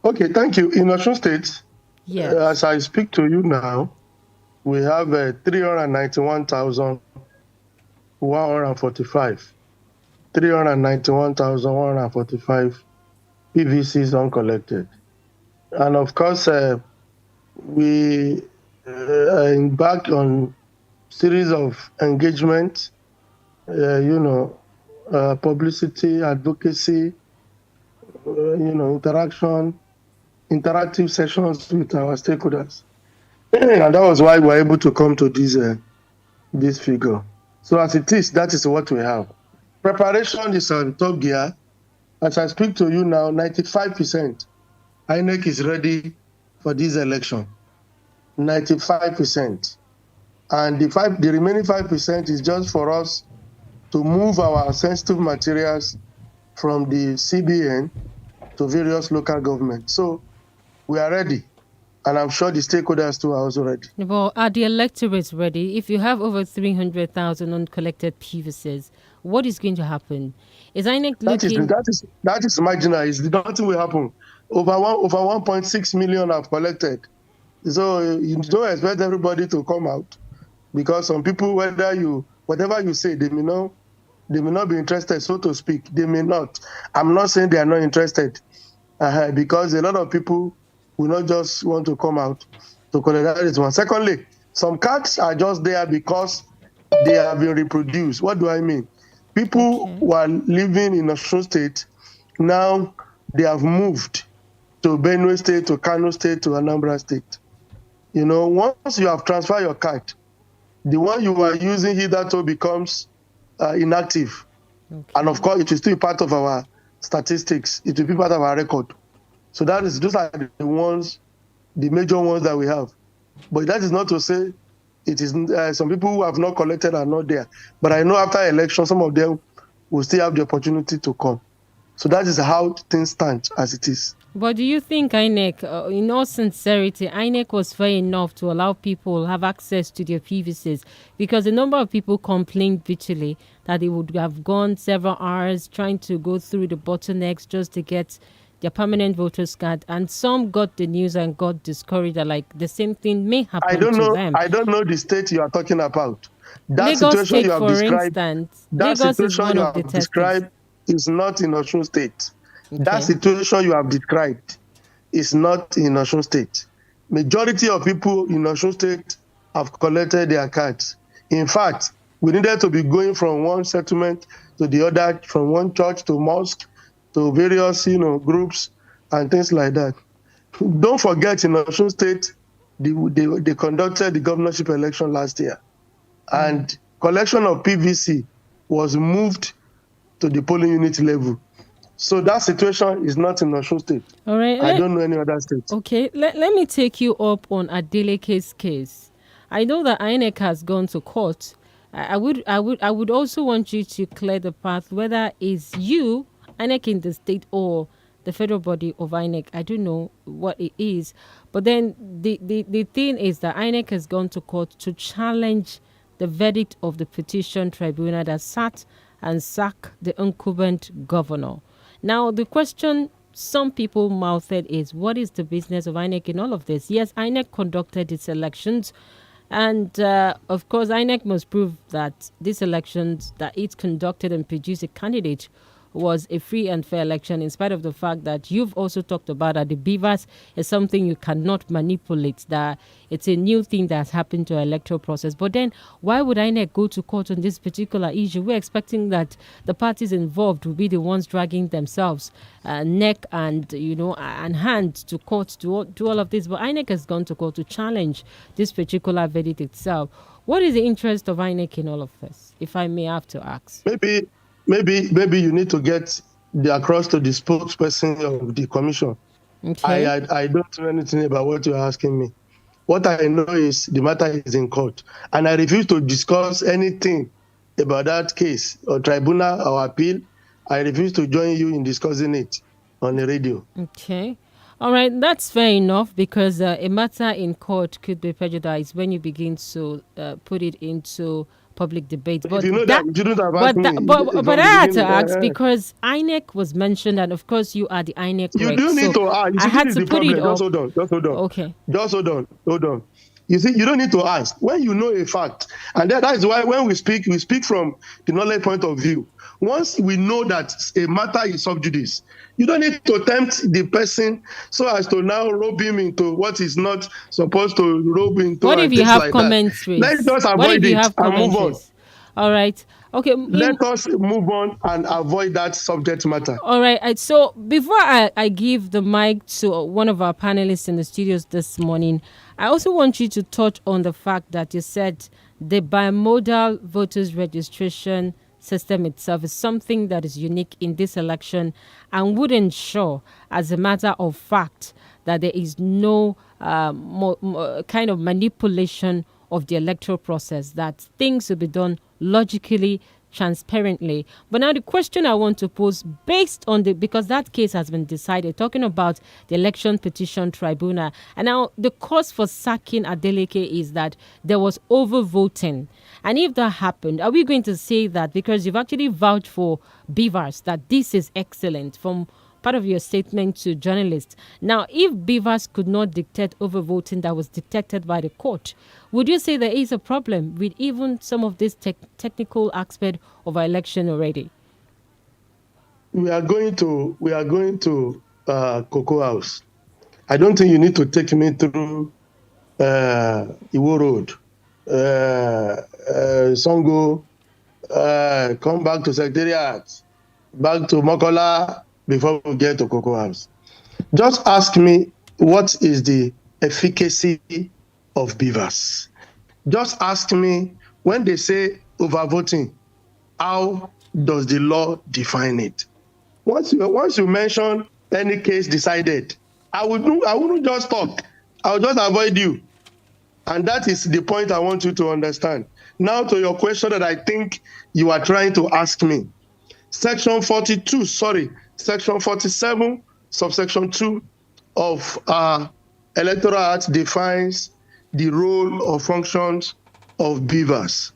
Okay, thank you. In Osun State, Yes. as I speak to you now, we have 391,145. 391,145 PVCs uncollected. And of course, we embarked on series of engagement, publicity, advocacy, interactive sessions with our stakeholders. And that was why we're able to come to this figure. So as it is, that is what we have. Preparation is on top gear. As I speak to you now, 95% INEC is ready for this election. 95%. And the remaining 5% is just for us to move our sensitive materials from the CBN to various local governments. So we are ready. And I'm sure the stakeholders too are also ready. Well, are the electorates ready? If you have over 300,000 uncollected PVCs, what is going to happen? Is INEC That is looking? marginal. Nothing will happen. Over 1.6 million have collected. So you don't expect everybody to come out, because some people, whatever you say, they may not be interested, so to speak. They may not. I'm not saying they are not interested, because a lot of people will not just want to come out to collect. That is one. Secondly, some cards are just there because they have been reproduced. What do I mean? People who are living in Osun State, now they have moved to Benue State, to Kano State, to Anambra State. Once you have transferred your card, the one you are using hitherto becomes inactive. Okay. And of course, it will still be part of our statistics. It will be part of our record. So those are the major ones that we have. But that is not to say it is some people who have not collected are not there. But I know after election, some of them will still have the opportunity to come. So that is how things stand as it is. But do you think INEC, in all sincerity, INEC was fair enough to allow people have access to their PVCs? Because a number of people complained bitterly that they would have gone several hours trying to go through the bottlenecks just to get their permanent voters card, and some got the news and got discouraged that like the same thing may happen to them. I don't know the state you are talking about. That Lagos situation State, you have for described, instance, that Lagos is situation one you of the have testers. described is not in Osun State. That Okay. situation you have described is not in Osun State. Majority of people in Osun State have collected their cards. In fact, we needed to be going from one settlement to the other, from one church to mosque to various groups and things like that. Don't forget, in Osun State, they conducted the governorship election last year, and collection of PVC was moved to the polling unit level. So that situation is not in Osun State. All right. I don't know any other state. Okay, let me take you up on Adeleke's case. I know that INEC has gone to court. I would also want you to clear the path whether it's you, INEC in the state, or the federal body of INEC. I don't know what it is. But then the thing is that INEC has gone to court to challenge the verdict of the petition tribunal that sat and sacked the incumbent governor. Now, the question some people mouthed is, what is the business of INEC in all of this? Yes, INEC conducted its elections. And of course, INEC must prove that these elections that it conducted and produced a candidate was a free and fair election, in spite of the fact that you've also talked about that the beavers is something you cannot manipulate, that it's a new thing that's happened to our electoral process. But then why would INEC go to court on this particular issue? We're expecting that the parties involved will be the ones dragging themselves neck and and hand to court to do all of this. But INEC has gone to court to challenge this particular verdict itself. What is the interest of INEC in all of this, if I may have to ask? Maybe you need to get across to the spokesperson of the commission. Okay. I don't know anything about what you're asking me. What I know is the matter is in court, and I refuse to discuss anything about that case or tribunal or appeal. I refuse to join you in discussing it on the radio. Okay. All right, that's fair enough, because a matter in court could be prejudiced when you begin to put it into public debate. But if you know that, you shouldn't have asked me. But I had to ask because INEC was mentioned, and of course you are the INEC. You do need to ask. I had to put it up. Just hold on. Okay. Just hold on. You see, you don't need to ask when you know a fact, and that is why when we speak from the knowledge point of view. Once we know that a matter is sub judice, you don't need to tempt the person so as to now rope him into what is not supposed to rope into. What if you have comments raised? Let's just avoid it and move on. All right. Okay. Let us move on and avoid that subject matter. All right. So before I give the mic to one of our panelists in the studios this morning, I also want you to touch on the fact that you said the bimodal voters registration system itself is something that is unique in this election and would ensure, as a matter of fact, that there is no kind of manipulation of the electoral process, that things will be done logically, transparently. But now the question I want to pose, based on because that case has been decided, talking about the Election Petition Tribunal, and now the cause for sacking Adeleke is that there was overvoting. And if that happened, are we going to say that because you've actually vouched for BVAS that this is excellent from part of your statement to journalists? Now, if BVAS could not dictate overvoting that was detected by the court, would you say there is a problem with even some of this technical aspect of our election already? We are going to Cocoa House. I don't think you need to take me through Iwo Road, Songo, come back to Secretariat, back to Mokola before we get to Cocoa House. Just ask me what is the efficacy of BVAS. Just ask me when they say overvoting, how does the law define it? Once you mention any case decided, I wouldn't just talk. I will just avoid you. And that is the point I want you to understand. Now to your question that I think you are trying to ask me. Section 47, subsection 2 of Electoral Act defines the role or functions of BVAS.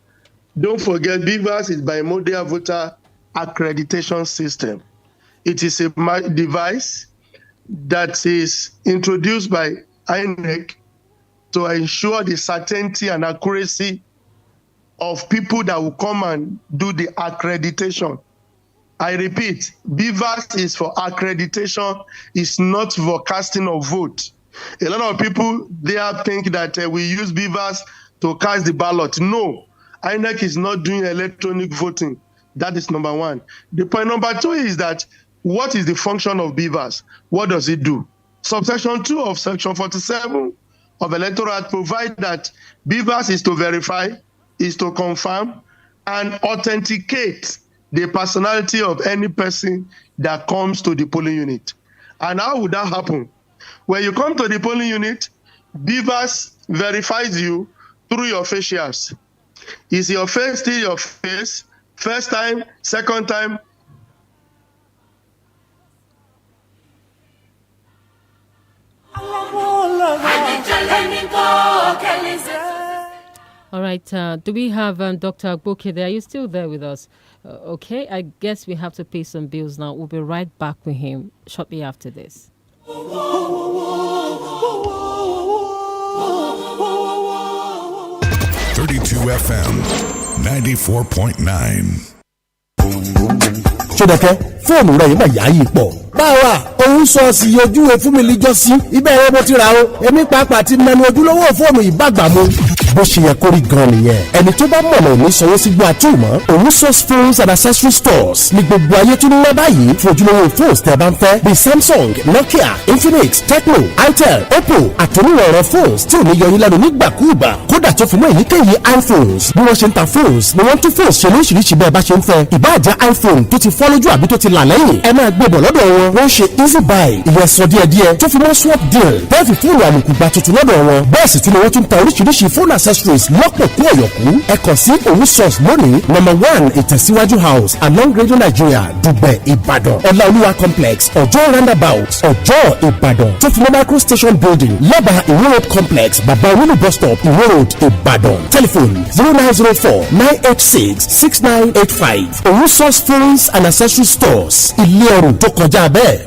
Don't forget, BVAS is bimodal voter accreditation system. It is a device that is introduced by INEC to ensure the certainty and accuracy of people that will come and do the accreditation. I repeat, BVAS is for accreditation, it's not for casting of vote. A lot of people there think that we use BVAS to cast the ballot. No, INEC is not doing electronic voting. That is number one. The point number two is that what is the function of BVAS? What does it do? Subsection 2 of Section 47 of Electoral Act provide that BVAS is to verify, is to confirm, and authenticate the personality of any person that comes to the polling unit. And how would that happen? When you come to the polling unit, BVAS verifies you through your facials. Is your face still your face? First time, second time? All right. Do we have Dr. AGBOKE there? Are you still there with us? Okay. I guess we have to pay some bills now. We'll be right back with him shortly after this. 32 FM 94.9. Ṣódẹ̀kẹ́ fóònù rẹ̀ yìí mà yá yìí pọ̀. Báwa òun sọ sí ojúwe fún mi lẹ́jọ́sí ibẹ̀ rẹ̀ mo ti rà o èmi pàápàá ti mẹnu ojúlówó fóònù ìbàgbà mu. Bó ṣe yẹ kó rí gan nìyẹn ẹni tó bá mọ̀nà òní sanwó sí gbọ́ àtúmọ̀ òun source phones and accessory stores ní gbogbo ayé tó ń wá báyìí fún ojúlówó phones tẹ́ bá ń fẹ́ bíi Samsung, Nokia, Infinix, Tecno, Itel, Oppo àtòníwọ̀n phones tí ò ní yọyín lẹ́nu nígbàkúùgbà kódà tó fi mọ́ èyíkéyìí iPhones bí wọ́n ṣe ń ta phones ni wọ́n tún phones ṣe lóríṣiríṣi bẹ́ẹ̀ bá ṣe ń fẹ́ ìbáàjẹ́ iPhone tó ti fọ́ lójú àbí tó ti là lẹ́yìn ẹ máa gbé bọ̀ lọ́dọ̀ wọn wọ́n ṣe easy buy ìyẹn sọ díẹ̀díẹ̀ tó fi mọ́ swap deal bẹ́ẹ̀ fi fóònù àlòkù gba tuntun lọ́dọ̀ wọn bẹ́ẹ̀ sì tún ni wọ́n tún ta oríṣiríṣi phone accessories lọ́pọ̀ kú ọ̀yọ̀kú ẹ kàn sí òun source lónìí #1 ìtẹ̀síwájú house along radio Nigeria Dùgbẹ̀ Ìbàdàn Ọláolúwa complex Ọjọ́ roundabout Ọjọ́ Ìbàdàn tó fi mọ́ micro station building lẹ́bàá Ìwó road complex bàbá olúlu bus stop Ìwó road Ìbàdàn telephone 0904-986-6985 òun source phones and accessory stores ilé ọrùn tó kọjá bẹ́ẹ̀.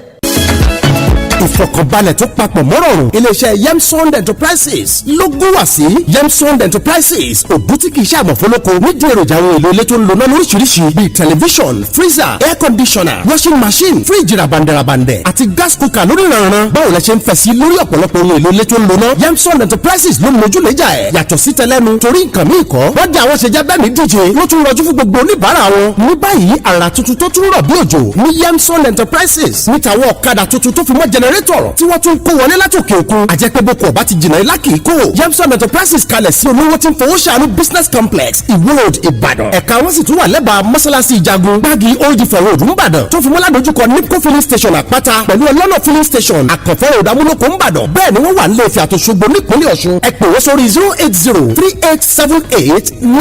ìfọ̀kànbalẹ̀ tó papọ̀ mọ́rọ̀rùn iléeṣẹ́ Yemsond Enterprises ló gún wá sí Yemsond Enterprises òbútíkì iṣẹ́ àmọ̀fólókò nídìí èròjà àwọn èlò ilé tó ń lona lóríṣiríṣi bíi tẹlifíṣọ̀n freezer air conditioner washing machine fíríjì rabandẹ̀rabandẹ̀ àti gas cooker lórí ìrànràn báwo lẹ ṣe ń fẹ́ sí lórí ọ̀pọ̀lọpọ̀ ohun èlò ilé tó ń lona Yemsond Enterprises ló mójúlẹ́jà ẹ̀ yàtọ̀ sí tẹlẹ́nu torí nǹkan míì kọ́ wọ́n dá àwọn ṣe jẹ́ bẹ́ẹ̀ ní díje wọ́n tún rọjú fún gbogbo oníbàárà wọn ní báyìí àrà tuntun tó tún rọ̀ bí òjò ní Yemsond Enterprises ní tàwọn ọ̀kadà tuntun tó fi mọ́ jẹnẹrétọ̀ tí wọ́n tún kó wọlé látòkè òkun àjẹpẹ́ boko ọba ti jìnnà ilá kìí kó Yemsond Enterprises kalẹ̀ sí olówó tí ń fowó ṣàánú business complex Ìwó road Ìbàdàn ẹ̀ka wọn sì tún wà lẹ́bàá mọ́sálásí ìjagun gbági old Ife road ńbàdàn tó fi mọ́lá dojúkọ nipco filling station àpáta pẹ̀lú ọlọ́nà filling station àkànfọ́ road amúlòkó ńbàdàn bẹ́ẹ̀ ni wọ́n wà nílé Ifẹ̀ àtòṣogbo nípínlẹ̀ Ọ̀ṣun ẹ pè wọ́n sórí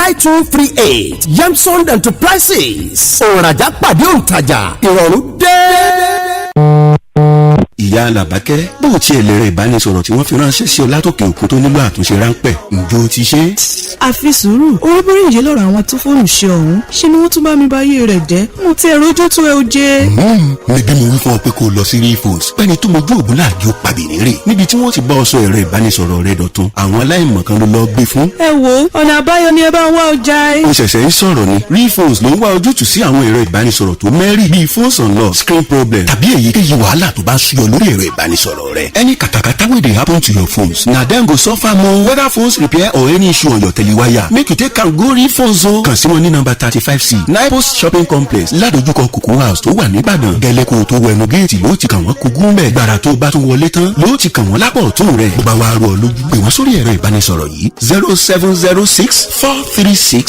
08038789238 Yemsond Enterprises òǹrajà pàdé òǹtajà ìrọ̀rùn dé. ìyá Làbákẹ́ bó tiẹ̀ lè rẹ̀ ìbánisọ̀rọ̀ tí wọ́n fi ránṣẹ́ sí ọ látòkè òkun tó nílò àtúnṣe ráńpẹ́ ǹjọ́ ti ṣe. àfi sùúrù oríborí ìyẹn lọ́rọ̀ àwọn tó fóònù ṣe ọ̀hún ṣe ni wọ́n tún bá mi bá yé rẹ̀ jẹ́ mo ti ẹ̀rọ ojú tó ẹ o jẹ́. níbi mo wí fún ọ pé kó o lọ sí Refos pẹ́ni tó mojú ògùn láàjò pàbínírè níbi tí wọ́n ti bá ọ sọ ẹ̀rọ ìbánisọ̀rọ̀ rẹ dọ̀tun àwọn aláìmọ̀kan ló lọ gbé fún. ẹ wo ọ̀nà àbáyọ ni ẹ bá ń wá ọjà ẹ. o ṣẹ̀ṣẹ̀ ń sọ̀rọ̀ ni Refos ló ń wá ojútùú sí àwọn ẹ̀rọ ìbánisọ̀rọ̀ tó mẹ́rì bíi phones unlocked screen problem tàbí èyíkéyìí wàhálà tó bá ń súyọ lórí ẹ̀rọ ìbánisọ̀rọ̀ rẹ. any katakata wey dey happen to your phones na dem go suffer more whether phones repair or any issue on your telewire make you take am go Refos o. kàn sí wọn ní nọ́mbà 35C Nipos shopping complex ládojúkọ Cocoa house tó wà nìbàdàn gẹ́lẹ́ kó o tó wẹnu géètì ló ti kàn wọ́n kúgú mẹ́ gbàrà tó bá tún wọlé tán ló ti kàn wọ́n lápò ọ̀tún rẹ̀ bó bá wá rú ọ lójú pè wọ́n sórí ẹ̀rọ ìbánisọ̀rọ̀ yìí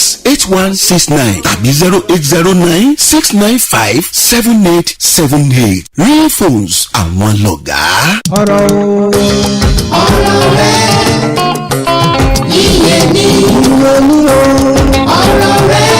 07064368169 tàbí 08096957878 Refos àwọn lọ̀gá. ọ̀rọ̀ rẹ̀ iye ní ọ̀rọ̀ rẹ̀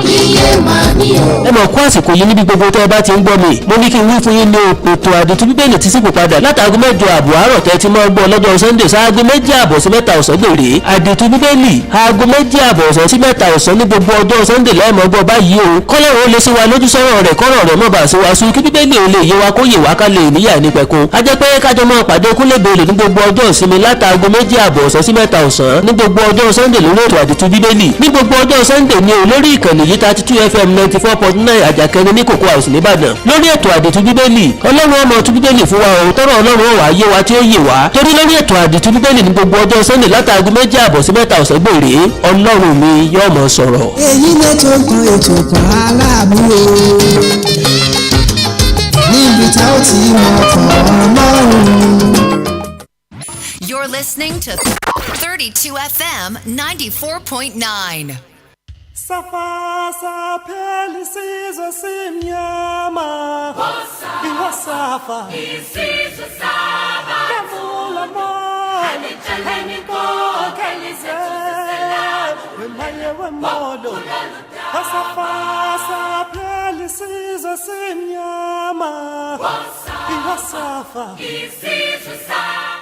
iye máa ní o. ẹ mọ̀ kó àsìkò yìí níbi gbogbo tó ẹ bá ti ń gbọ́ mi mo ní kí n wí fún yín ní ètò àdìtú bíbélì tí sípò padà látàgọ́ 8 ààbọ̀ àárọ̀ tẹ́ ti máa gbọ́ lọ́jọ́ Sunday sáago 2 ààbọ̀ sí 3 ọ̀sán gbèrè àdìtú bíbélì aago 2 ààbọ̀ ọ̀sán sí 3 ọ̀sán ní gbogbo ọjọ́ Sunday lẹ́ẹ̀mọ́ gbọ́ báyìí o kọ́lọ́run ó lè sí wa lójú sọ́rọ̀ rẹ̀ kọ́rọ̀ rẹ̀ mọ́ bá sí wa sùn kí bíbélì ò lè yé wa kó yè wá ká lè níyà ní pẹ̀kun a jẹ́ pé kájọ máa pàdé kúlẹ̀bẹ̀lẹ̀ ní gbogbo ọjọ́ ìsinmi látàgọ́ 2 ààbọ̀ ọ̀sán sí 3 ọ̀sán ní gbogbo ọjọ́ Sunday lórí ètò àdìtú bíbélì ní gbogbo ọjọ́ Sunday ní olórí ìkànnì yìí 32 FM 94.9 àjàkẹ́ni ní Cocoa house nìbàdàn lórí ètò àdìtú bíbélì ọlọ́run ọmọ tú bíbélì fún wa òun tọrọ ọlọ́run ó wá yé wa tí ó yé wa torí lórí ètò àdìtú bíbélì ní gbogbo ọjọ́ Sunday látàgọ́ 2 ààbọ̀ sí 3 ọ̀sán gbòòrè ọlọ́run mi yóò mọ̀ sọ̀rọ̀. èyí lè tó kan ètò kan aláàbúrò níbi tá ó ti mọ̀ kàn lọ́rùn. You're listening to 32 FM 94.9. Safasa pelisizo simnyama Iwasafa Isizo saba Kavula mo Haniko Kelizela Wemaye wemodo Safasa pelisizo simnyama Iwasafa Isizo saba.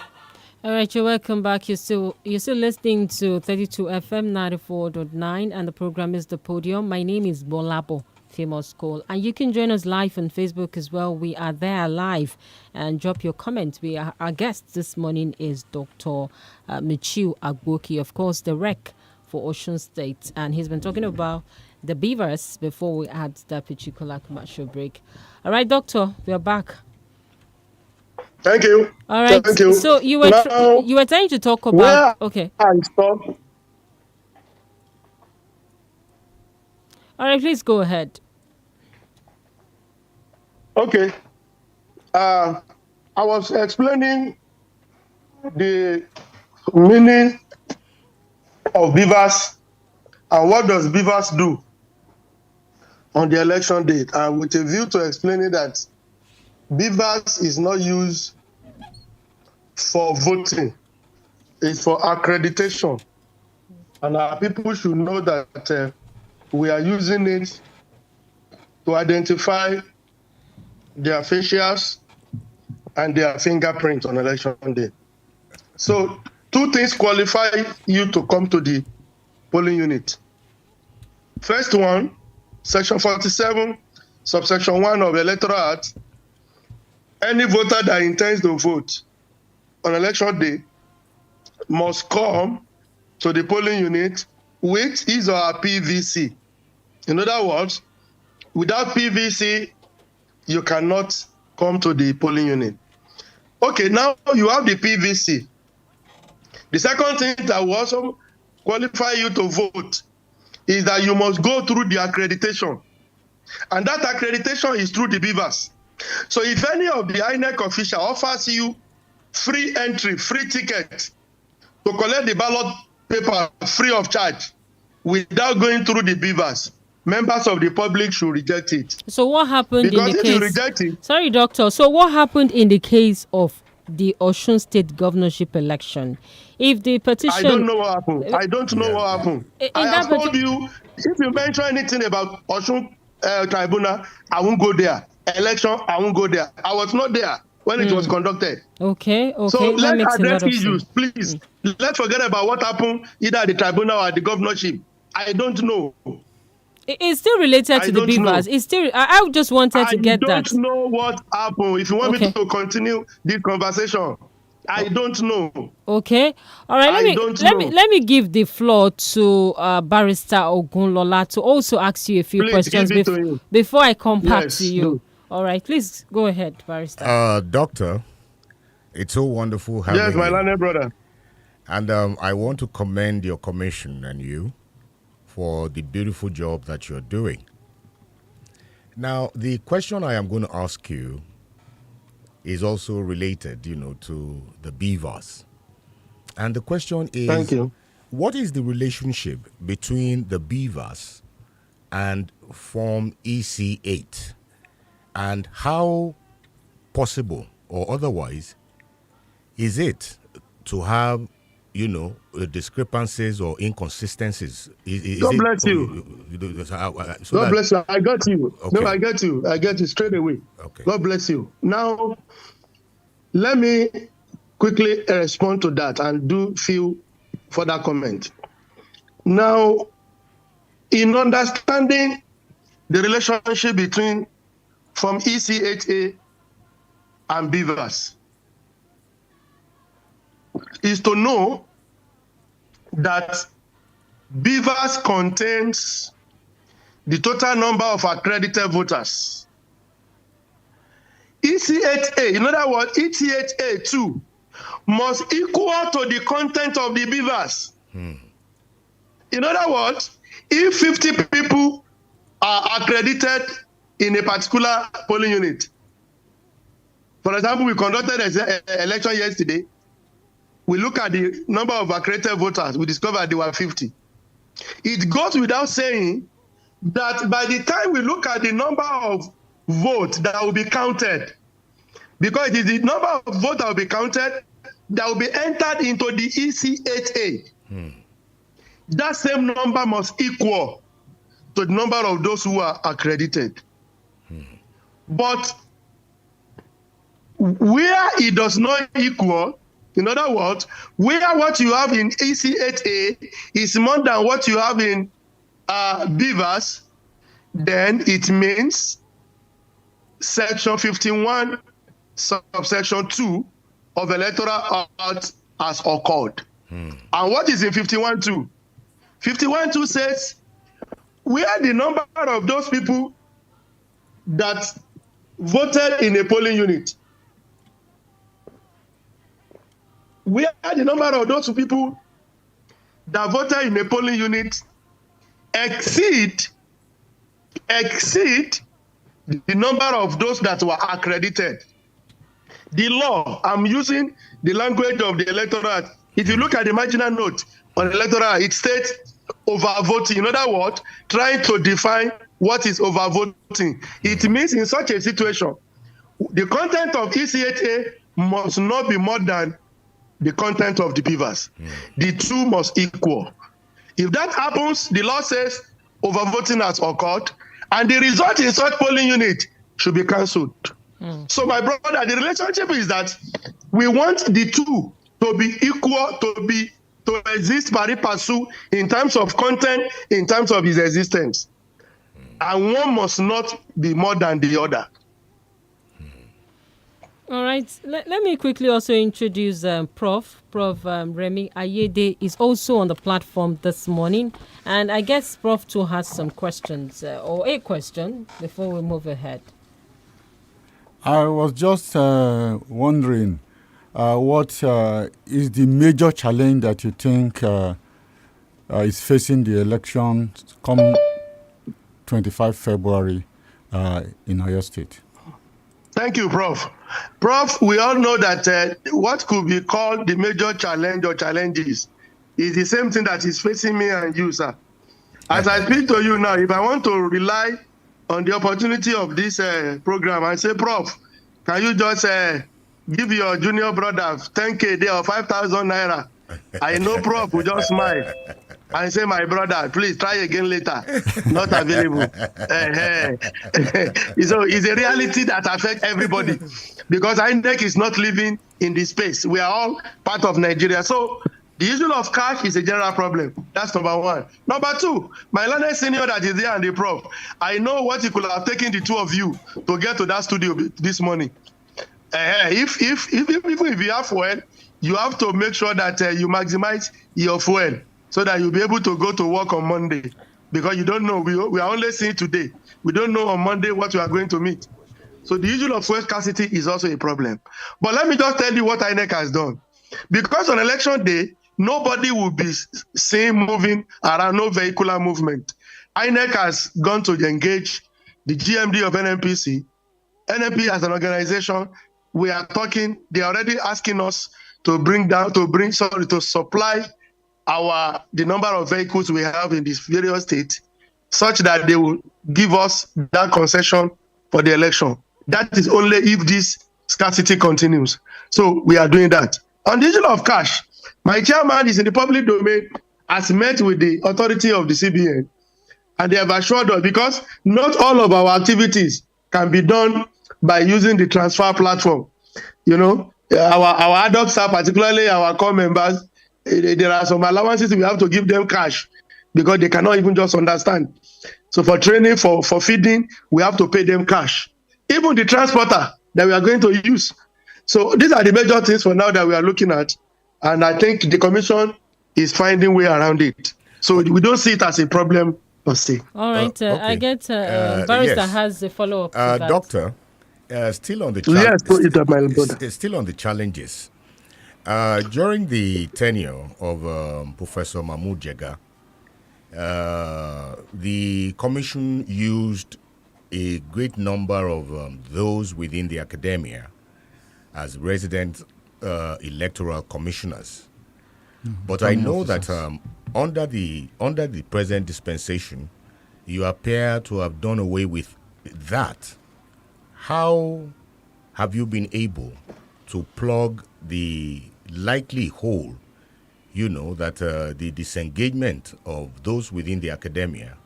All right, you're welcome back. You're still listening to 32 FM 94.9, and the program is The Podium. My name is Gbolabo, famous call, and you can join us live on Facebook as well. We are there live, and drop your comments. Our guest this morning is Dr. MUTIU AGBOKE, of course, the rec for Ocean State, and he's been talking about the beavers before we had that particular commercial break. All right, Doctor, we are back. Thank you. All right. Thank you. So you were trying to talk about okay. I stop. All right, please go ahead. Okay. I was explaining the meaning of beavers and what does beavers do on the election date, and with a view to explaining that beavers is not used for voting. It's for accreditation. And our people should know that we are using it to identify their facials and their fingerprints on election day. So 2 things qualify you to come to the polling unit. First one, Section 47, subsection 1 of the Electoral Act, any voter that intends to vote on election day must come to the polling unit with his or her PVC. In other words, without PVC, you cannot come to the polling unit. Okay, now you have the PVC. The second thing that will also qualify you to vote is that you must go through the accreditation. And that accreditation is through the beavers. So if any of the INEC official offers you free entry, free ticket to collect the ballot paper free of charge without going through the beavers, members of the public should reject it. So what happened because in the if case? you reject it, sorry, doctor. So what happened in the case of the Osun State governorship election? If the petition, I don't know what happened. I don't know what happened. I have told you, if you mention anything about Osun tribunal, I won't go there. Election, I won't go there. I was not there when it was conducted. Okay. So that let's makes a lot address of issues, sense. please. Let's forget about what happened either at the tribunal or at the governorship. I don't know. It's still related to the beavers. It's still. I just wanted to get that. I don't know what happened. If you want me to continue this conversation, I don't know. Okay. All right. Let me give the floor to Barrister Ogunlola to also ask you a few questions before I come back to you. No. All right. Please go ahead, Barrister. Doctor, it's so wonderful having you. Yes, my learned brother. And I want to commend your commission and you for the beautiful job that you're doing. Now, the question I am going to ask you is also related, to the beavers. And the question is, thank you. What is the relationship between the beavers and Form EC8? And how possible or otherwise is it to have discrepancies or inconsistencies? God bless you. God bless you. I got you. Okay. No, I get you. I get you straight away. Okay. God bless you. Now, let me quickly respond to that and do few further comment. Now, in understanding the relationship between Form EC8A and beavers, is to know that beavers contains the total number of accredited voters. EC8A, in other words, EC8A2 must equal to the content of the beavers. In other words, if 50 people are accredited in a particular polling unit, for example, we conducted an election yesterday, we look at the number of accredited voters, we discovered there were 50. It goes without saying that by the time we look at the number of votes that will be counted, because it is the number of votes that will be counted that will be entered into the EC8A. That same number must equal to the number of those who are accredited. But where it does not equal, in other words, where what you have in EC8A is more than what you have in beavers, then it means Section 51, subsection 2 of Electoral Act has occurred. And what is in 51.2? 51.2 says where the number of those people that voted in a polling unit, where the number of those people that voted in a polling unit exceed the number of those that were accredited. The law, I'm using the language of the Electoral Act. If you look at the marginal note on Electoral Act, it states overvoting. In other words, trying to define what is overvoting. It means in such a situation, the content of EC8A must not be more than the content of the beavers. The two must equal. If that happens, the law says overvoting has occurred, and the result in such polling unit should be cancelled. So, my brother, the relationship is that we want the two to be equal, to exist pari passu in terms of content, in terms of his existence. And one must not be more than the other. All right. Let me quickly also introduce Prof. Remy Ayede is also on the platform this morning. And I guess Prof. too has some questions or a question before we move ahead. I was just wondering what is the major challenge that you think is facing the election come 25 February in Oyo State? Thank you, Prof. Prof, we all know that what could be called the major challenge or challenges is the same thing that is facing me and you, sir. As I speak to you now, if I want to rely on the opportunity of this program and say, Prof, can you just give your junior brother 10K a day or 5,000 naira? I know Prof will just smile and say, my brother, please try again later. Not available. So it's a reality that affects everybody because INEC is not living in this space. We are all part of Nigeria. So the issue of cash is a general problem. That's number one. Number two, my learned senior that is there and the Prof, I know what it could have taken the two of you to get to that studio this morning. If you have fuel, you have to make sure that you maximize your fuel so that you'll be able to go to work on Monday. Because you don't know, we are only seeing today. We don't know on Monday what we are going to meet. So the issue of fuel scarcity is also a problem. But let me just tell you what INEC has done. Because on election day, nobody will be seen moving around, no vehicular movement. INEC has gone to engage the GMD of NNPC. NNP as an organization, we are talking, they are already asking us to supply the number of vehicles we have in these various states, such that they will give us that concession for the election. That is only if this scarcity continues. So we are doing that. On the issue of cash, my chairman is in the public domain, has met with the authority of the CBN, and they have assured us, because not all of our activities can be done by using the transfer platform. You know, our adults are, particularly our core members, there are some allowances we have to give them cash because they cannot even just understand. So for training, for feeding, we have to pay them cash. Even the transporter that we are going to use. So these are the major things for now that we are looking at. And I think the commission is finding way around it. So we don't see it as a problem per se. All right. Okay. I get Barrister has a follow-up to that. Doctor, still on the still on the challenges. During the tenure of Professor Mahmoud Jega, the commission used a great number of those within the academia as resident electoral commissioners. But I know that under the present dispensation, you appear to have done away with that. How have you been able to plug the likely hole, that the disengagement of those within the academia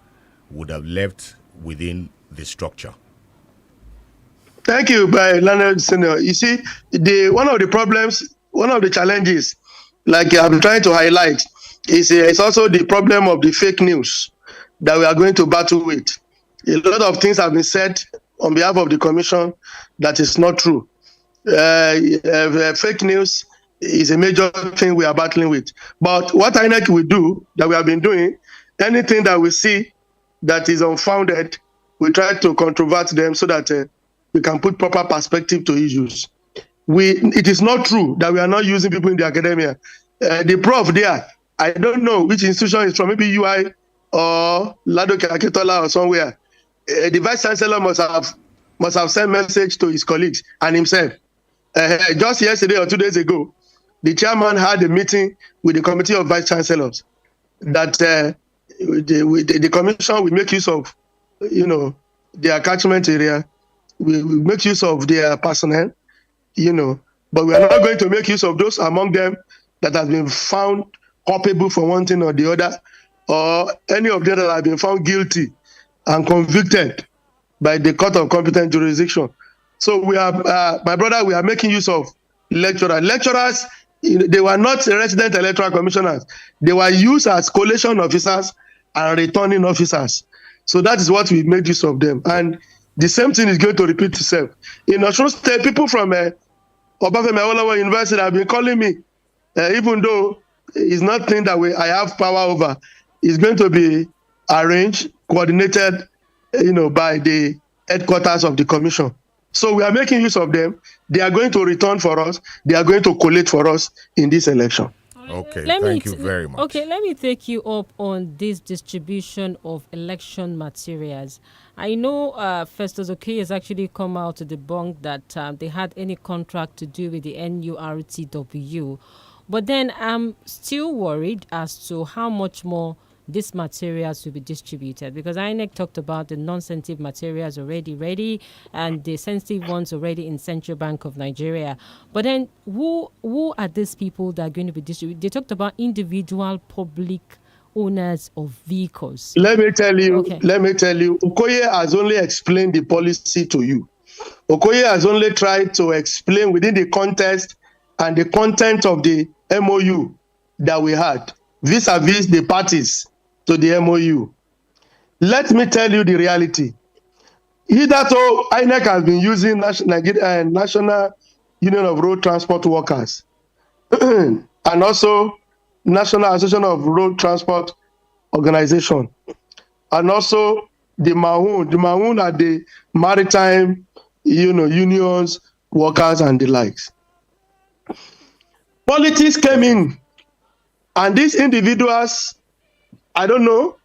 would have left within the structure? Thank you, Leonard Senior. You see, one of the challenges, like I'm trying to highlight, is also the problem of the fake news that we are going to battle with. A lot of things have been said on behalf of the commission that is not true. Fake news is a major thing we are battling with. But what INEC will do, that we have been doing, anything that we see that is unfounded, we try to controvert them so that we can put proper perspective to issues. It is not true that we are not using people in the academia. The prof there, I don't know which institution is from, maybe UI or Lado Kaketola or somewhere. The vice chancellor must have sent message to his colleagues and himself. Just yesterday or 2 days ago, the chairman had a meeting with the committee of vice chancellors that the commission will make use of, their catchment area. We will make use of their personnel, but we are not going to make use of those among them that have been found culpable for one thing or the other. or any of them that have been found guilty and convicted by the court of competent jurisdiction. So we are, my brother, we are making use of lecturers. Lecturers, they were not resident electoral commissioners. They were used as collation officers and returning officers. So that is what we made use of them. And the same thing is going to repeat itself. In Osun State, people from Obafemi Awolowo University have been calling me, even though it's nothing that I have power over. It's going to be arranged, coordinated, by the headquarters of the commission. So we are making use of them. They are going to return for us. They are going to collate for us in this election. Okay, thank you very much. Okay, let me take you up on this distribution of election materials. I know Festus Okoye has actually come out to debunk that they had any contract to do with the NURTW. But then I'm still worried as to how much more these materials will be distributed, because INEC talked about the non-sensitive materials already ready and the sensitive ones already in Central Bank of Nigeria. But then who are these people that are going to be distributed? They talked about individual public owners of vehicles. Let me tell you, Okoye has only explained the policy to you. Okoye has only tried to explain within the context and the content of the MOU that we had vis-a-vis the parties to the MOU. Let me tell you the reality. Hitherto, INEC has been using National Union of Road Transport Workers and also National Association of Road Transport Organization, and also the MAHUN. The MAHUN are the maritime, unions, workers, and the likes. Politics came in, and these individuals, I don't know,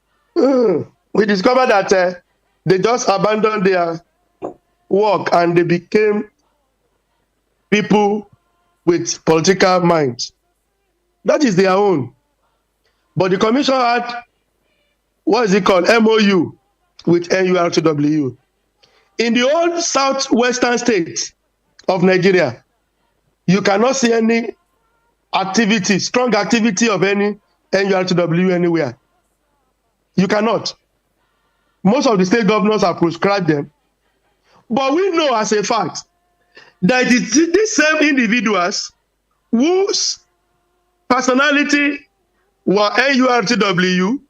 we discovered that they just abandoned their work and they became people with political minds. That is their own. But the commission had, MOU with NURTW. In the old southwestern states of Nigeria, you cannot see any activity, strong activity of any NURTW anywhere. You cannot. Most of the state governors have proscribed them. But we know as a fact that it is these same individuals whose personality were NURTW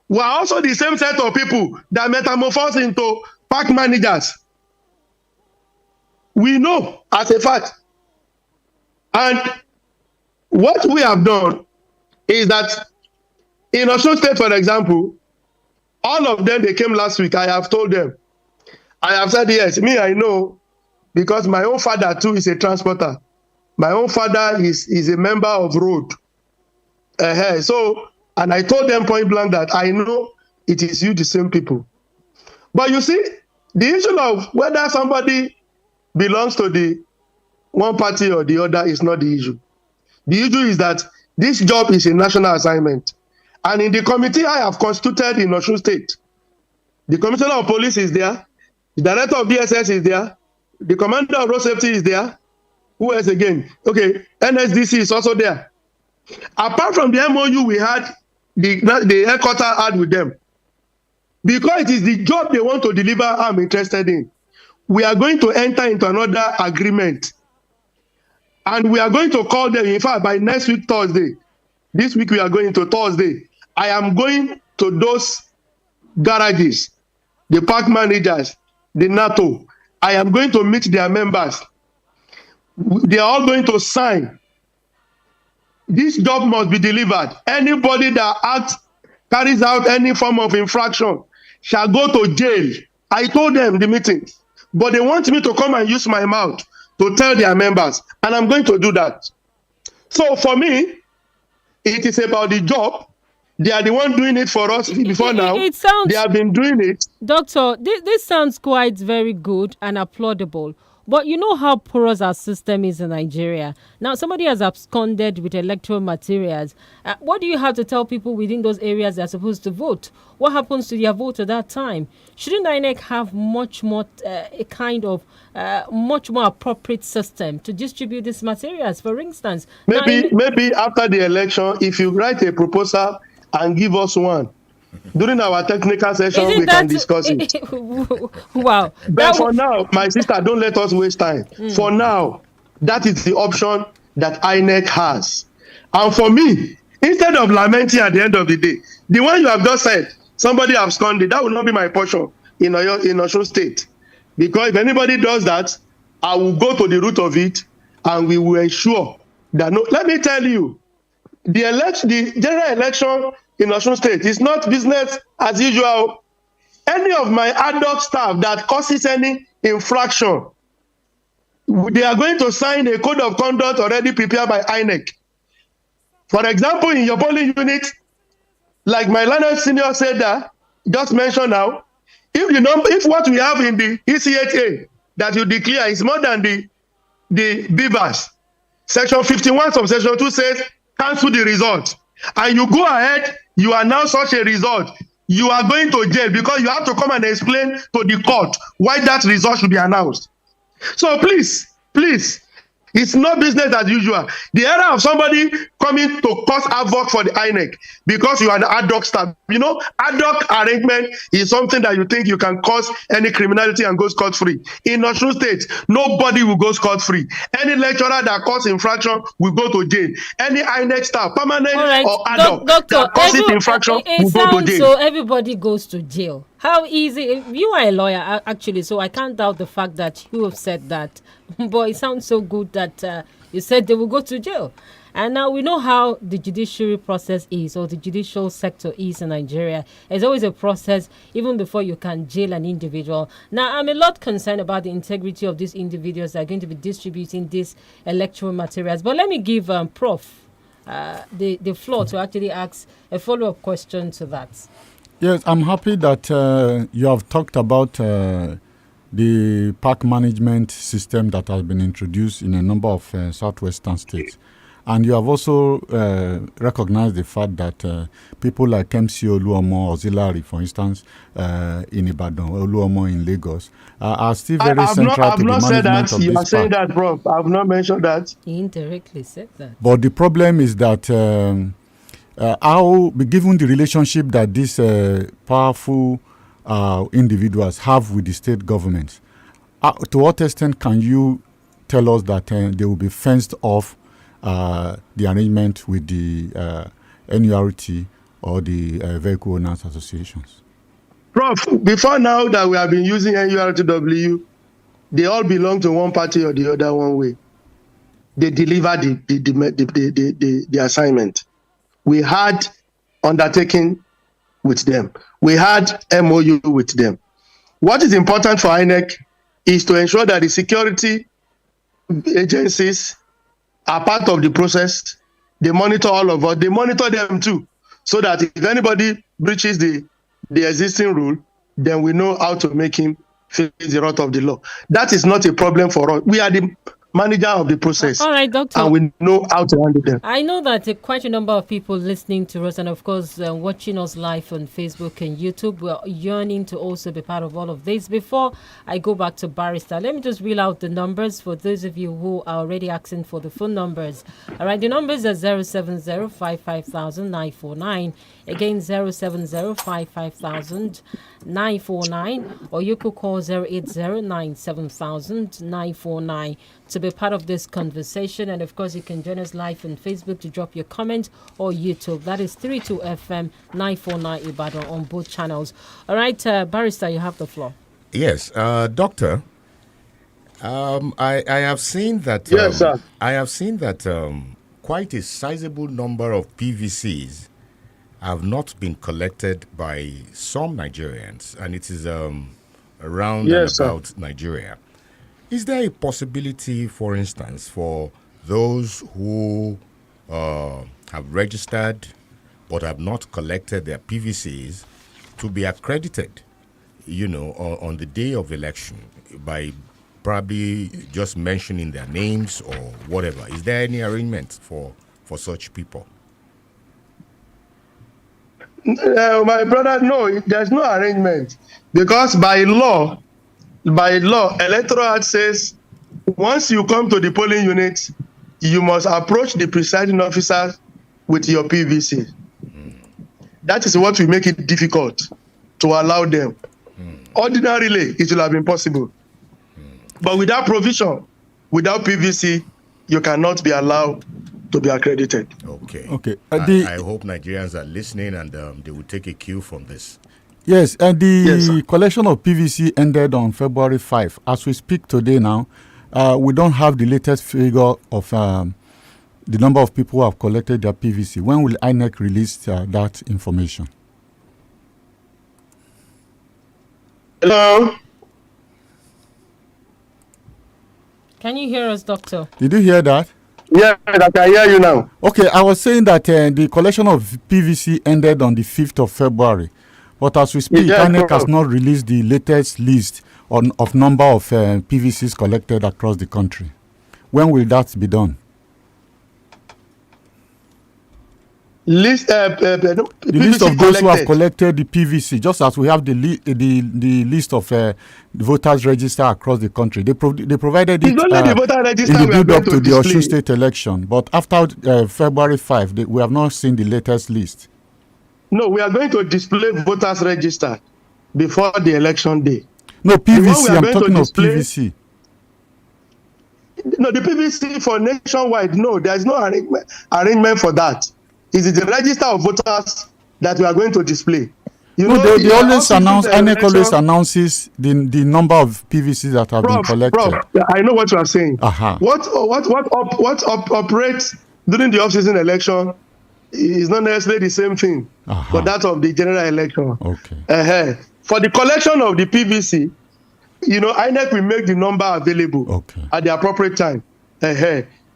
were also the same set of people that metamorphosed into park managers. We know as a fact. And what we have done is that in Osun State, for example, all of them, they came last week. I have told them. I have said, yes, me, I know, because my own father, too, is a transporter. My own father is a member of road. So, and I told them point blank that I know it is you, the same people. But you see, the issue of whether somebody belongs to the one party or the other is not the issue. The issue is that this job is a national assignment. And in the committee I have constituted in Osun State, the commissioner of police is there, the director of DSS is there, the commander of road safety is there. Who else again? Okay, NSDC is also there. Apart from the MOU we had, the headquarters had with them, because it is the job they want to deliver I'm interested in. We are going to enter into another agreement. And we are going to call them, in fact, by next week, Thursday. This week we are going to Thursday. I am going to those garages, the park managers, the NATO. I am going to meet their members. They are all going to sign. This job must be delivered. Anybody that carries out any form of infraction shall go to jail. I told them the meeting, but they want me to come and use my mouth to tell their members, and I'm going to do that. So for me, it is about the job. They are the one doing it for us before now. They have been doing it. Doctor, this sounds quite very good and applaudable. But you know how porous our system is in Nigeria. Now, somebody has absconded with electoral materials. What do you have to tell people within those areas that are supposed to vote? What happens to their vote at that time? Shouldn't INEC have much more much more appropriate system to distribute these materials? For instance, maybe after the election, if you write a proposal and give us one. During our technical session, Isn't we can discuss it. Wow. But for now, my sister, don't let us waste time. For now, that is the option that INEC has. And for me, instead of lamenting at the end of the day, the one you have just said, somebody absconded, that will not be my portion in Osun State. Because if anybody does that, I will go to the root of it and we will ensure that no. Let me tell you, the general election in Osun State is not business as usual. Any of my ad hoc staff that causes any infraction, they are going to sign a code of conduct already prepared by INEC. For example, in your polling unit, like my learned senior said that, just mentioned now, if what we have in the ECHA that you declare is more than the beavers, section 51 of section 2 says cancel the result, and you go ahead, you announce such a result, you are going to jail because you have to come and explain to the court why that result should be announced. So please, it's not business as usual. The era of somebody coming to cause havoc for the INEC because you are an ad hoc staff. Ad hoc arrangement is something that you think you can cause any criminality and go scot-free. In Osun State, nobody will go scot-free. Any lecturer that causes infraction will go to jail. Any INEC staff, permanent or ad hoc, that causes infraction will go to jail. So everybody goes to jail. How easy? You are a lawyer, actually, so I can't doubt the fact that you have said that. But it sounds so good that you said they will go to jail. And now we know how the judiciary process is, or the judicial sector is in Nigeria. There's always a process even before you can jail an individual. Now, I'm a lot concerned about the integrity of these individuals that are going to be distributing these electoral materials. But let me give Prof the floor to actually ask a follow-up question to that. Yes, I'm happy that you have talked about the park management system that has been introduced in a number of southwestern states. And you have also recognized the fact that people like MC Oluomo Auxiliary, for instance, in Ibadan, Oluomo in Lagos, are still very central to the management of this park. You are saying that, Prof. I have not mentioned that. He indirectly said that. But the problem is that given the relationship that these powerful individuals have with the state governments, to what extent can you tell us that they will be fenced off the arrangement with the NURT or the Vehicle Owners Associations? Prof, before now that we have been using NURTW, they all belong to one party or the other one way. They deliver the assignment. We had undertaking with them. We had MOU with them. What is important for INEC is to ensure that the security agencies are part of the process. They monitor all of us. They monitor them too, so that if anybody breaches the existing rule, then we know how to make him face the wrath of the law. That is not a problem for us. We are the manager of the process. All right, Doctor. And we know how to handle them. I know that quite a number of people listening to us and, of course, watching us live on Facebook and YouTube were yearning to also be part of all of this. Before I go back to Barrister, let me just reel out the numbers for those of you who are already asking for the phone numbers. All right, the numbers are 070-550-949. Again, 070-550-949. Or you could call 080-970-949 to be part of this conversation. And of course, you can join us live on Facebook to drop your comment, or YouTube. That is 32FM 949 Ibadan on both channels. All right, Barrister, you have the floor. Yes, Doctor. I have seen that. Yes, sir. I have seen that quite a sizable number of PVCs have not been collected by some Nigerians, and it is around and about Nigeria. Is there a possibility, for instance, for those who have registered but have not collected their PVCs to be accredited, on the day of election by probably just mentioning their names or whatever? Is there any arrangement for such people? My brother, no, there's no arrangement, because by law, Electoral Act says once you come to the polling unit, you must approach the presiding officer with your PVC. That is what will make it difficult to allow them. Ordinarily, it will have been possible. But without provision, without PVC, you cannot be allowed to be accredited. Okay. Okay. I hope Nigerians are listening and they will take a cue from this. Yes, the collection of PVC ended on February 5. As we speak today now, we don't have the latest figure of the number of people who have collected their PVC. When will INEC release that information? Hello? Can you hear us, Doctor? Did you hear that? Yeah, I can hear you now. Okay, I was saying that the collection of PVC ended on the 5th of February. But as we speak, INEC has not released the latest list of number of PVCs collected across the country. When will that be done? The list of those who have collected the PVC, just as we have the list of the voters register across the country. They provided it in the build-up to the Osun State election. But after February 5, we have not seen the latest list. No, we are going to display voters register before the election day. No, PVC, I'm talking of PVC. No, the PVC for nationwide, no, there is no arrangement for that. It is the register of voters that we are going to display. They always announce, INEC always announces the number of PVCs that have been collected. I know what you are saying. Uh-huh. What operates during the off-season election is not necessarily the same thing for that of the general election. Okay. For the collection of the PVC, INEC will make the number available at the appropriate time.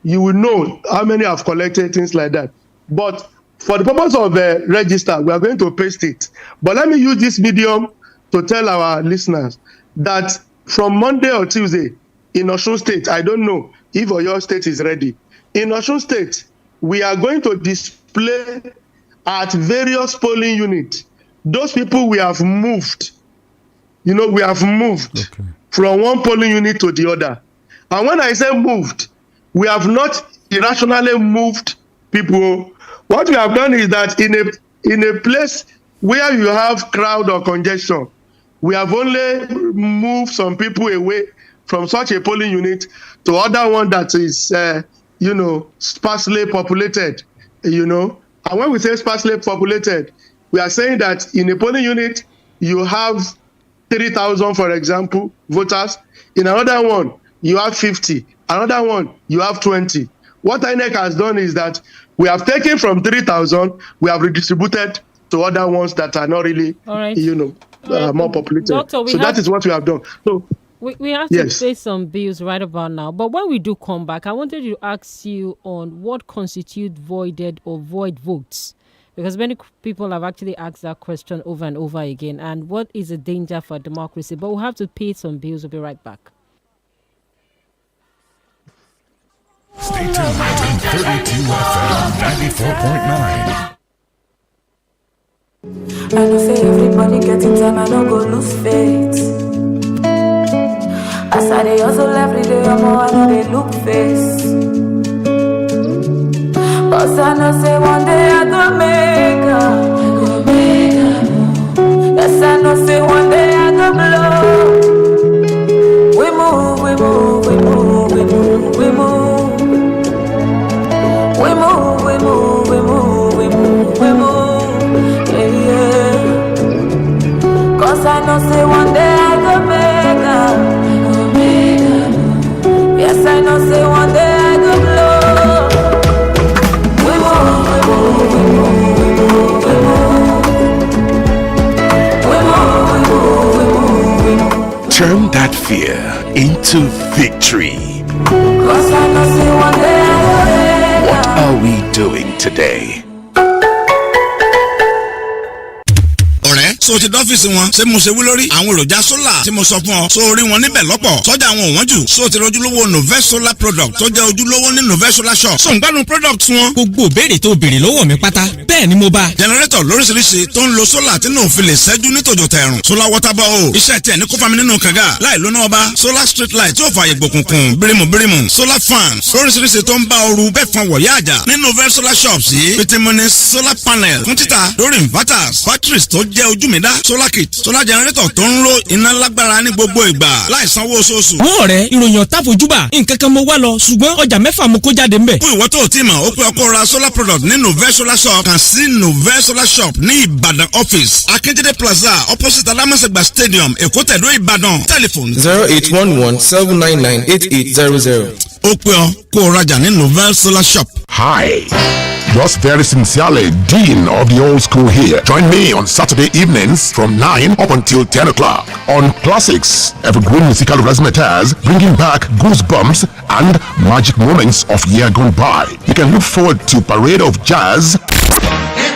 You will know how many have collected, things like that. But for the purpose of the register, we are going to paste it. But let me use this medium to tell our listeners that from Monday or Tuesday in Osun State, I don't know if your state is ready. In Osun State, we are going to display at various polling units those people we have moved. We have moved from one polling unit to the other. And when I say moved, we have not irrationally moved people. What we have done is that in a place where you have crowd or congestion, we have only moved some people away from such a polling unit to other one that is, sparsely populated, And when we say sparsely populated, we are saying that in a polling unit, you have 3,000, for example, voters. In another one, you have 50. Another one, you have 20. What INEC has done is that we have taken from 3,000, we have redistributed to other ones that are not really, more populated. Doctor, that is what we have done. So we have to pay some bills right about now. But when we do come back, I wanted to ask you on what constitutes voided or void votes. Because many people have actually asked that question over and over again. And what is a danger for democracy? But we'll have to pay some bills. We'll be right back. Stay tuned to 32 FM 94.9. I know say everybody getting time, I don't go lose faith. As I dey hustle every day, I know they look face. Cause I know say one day I go make her. Yes, I know say one day I go blow. We move, we move, we move, we move, we move. We move, we move, we move, we move, we move. Yeah. Cause I know say one day I go make her. Yes, I know say one day I go blow. We move, we move, we move, we move, we move. We move, we move, we move, we move. Turn that fear into victory. Cause I know say one day I go make her. What are we doing today? so ti dọ́fíìsì wọn ṣé mo ṣe wí lórí àwọn èròjà sólà tí mo sọ fún ọ so orí wọn níbẹ̀ lọ́pọ̀ sọ́jà wọn ò wọ́n jù so ti rojúlówó Novest Solar product tó jẹ́ ojúlówó ní Novest Solar shop. so ń gbádùn product wọn. gbogbo béèrè tó béèrè lọ́wọ́ mi pátá bẹ́ẹ̀ ni mo bá. generator lóríṣiríṣi tó ń lo sólà tí náà fi lè ṣẹ́jú ní tòjò tẹ̀rùn solar water ball iṣẹ́ tiẹ̀ ní kó fami nínú kànga láì lóná ọba solar street light tí ó fààyè gbòkùnkùn bírímù solar fans lóríṣiríṣi tó ń bá ooru bẹ́ẹ̀ fọn wọ̀yá àjà ní Novest Solar shops yìí pitimuni solar panel fún títà lórí inverters batteries tó jẹ́ ojú mi dá solar kit solar generator tó ń ro iná lágbára ní gbogbo ìgbà láì sanwó oṣooṣù. wọ́n rẹ̀ ìròyìn ọ̀tá fojúbà nǹkan kan mo wá lọ ṣùgbọ́n ọjà mẹ́fà mo kó jáde ńbẹ̀. fún ìwọ tó ti mọ̀ ó pé ọkọ ra solar product ní Novest Solar shop kàn sí Novest Solar shop ní Ìbàdàn office Akíndélé plaza opposite Alámọ̀sẹ̀gbà stadium Èkó tẹ̀dó Ìbàdàn telephone 08117998800. ó pé ọ kó o rajà ní Novest Solar shop. Hi. Yours very sincerely, Dean of the Old School here. Join me on Saturday evenings from 9 up until 10 o'clock on Classics, evergreen musical razzmatazz, bringing back goosebumps and magic moments of year gone by. You can look forward to Parade of Jazz, Hit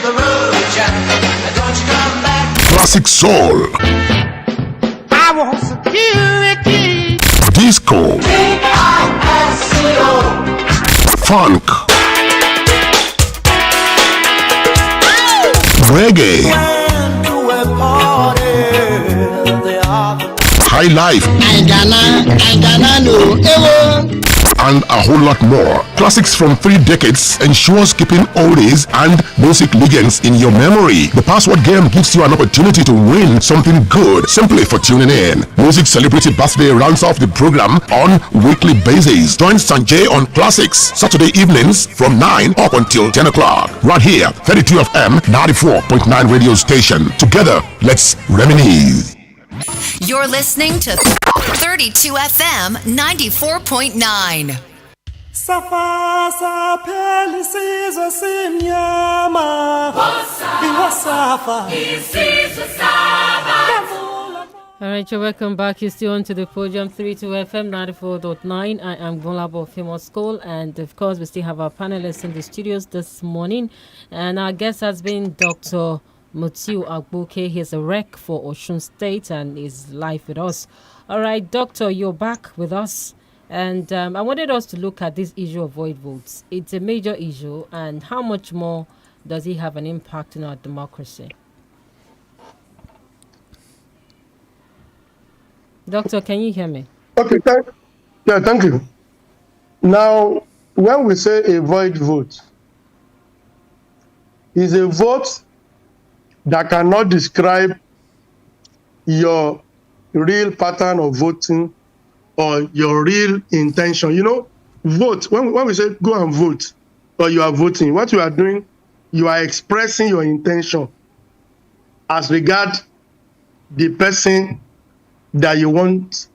the road, Jack, don't you come back. Classic Soul, I want security. Disco, D-I-S-C-O. Funk, Reggae, High Life, and a whole lot more. Classics from 3 decades ensures keeping oldies and music legends in your memory. The password game gives you an opportunity to win something good simply for tuning in. Music Celebrity Birthday rounds off the program on weekly basis. Join Sanjay on Classics Saturday evenings from 9 up until 10 o'clock. Right here, 32 FM 94.9 radio station. Together, let's reminisce. You're listening to 32 FM 94.9. Safa sapeli sizo simnyama. Iwasafa. Isizo saba. All right, you're welcome back. You're still on to the Podium 32 FM 94.9. I am Gbolabo of Famous School, and of course, we still have our panelists in the studios this morning. And our guest has been Dr. MUTIU AGBOKE. He's a rec for Osun State and is live with us. All right, Doctor, you're back with us. And I wanted us to look at this issue of void votes. It's a major issue, and how much more does it have an impact on our democracy? Doctor, can you hear me? Okay, thank you. Now, when we say a void vote, is a vote that cannot describe your real pattern of voting or your real intention. You know, vote, when we say go and vote or you are voting, what you are doing, you are expressing your intention as regard the person that you want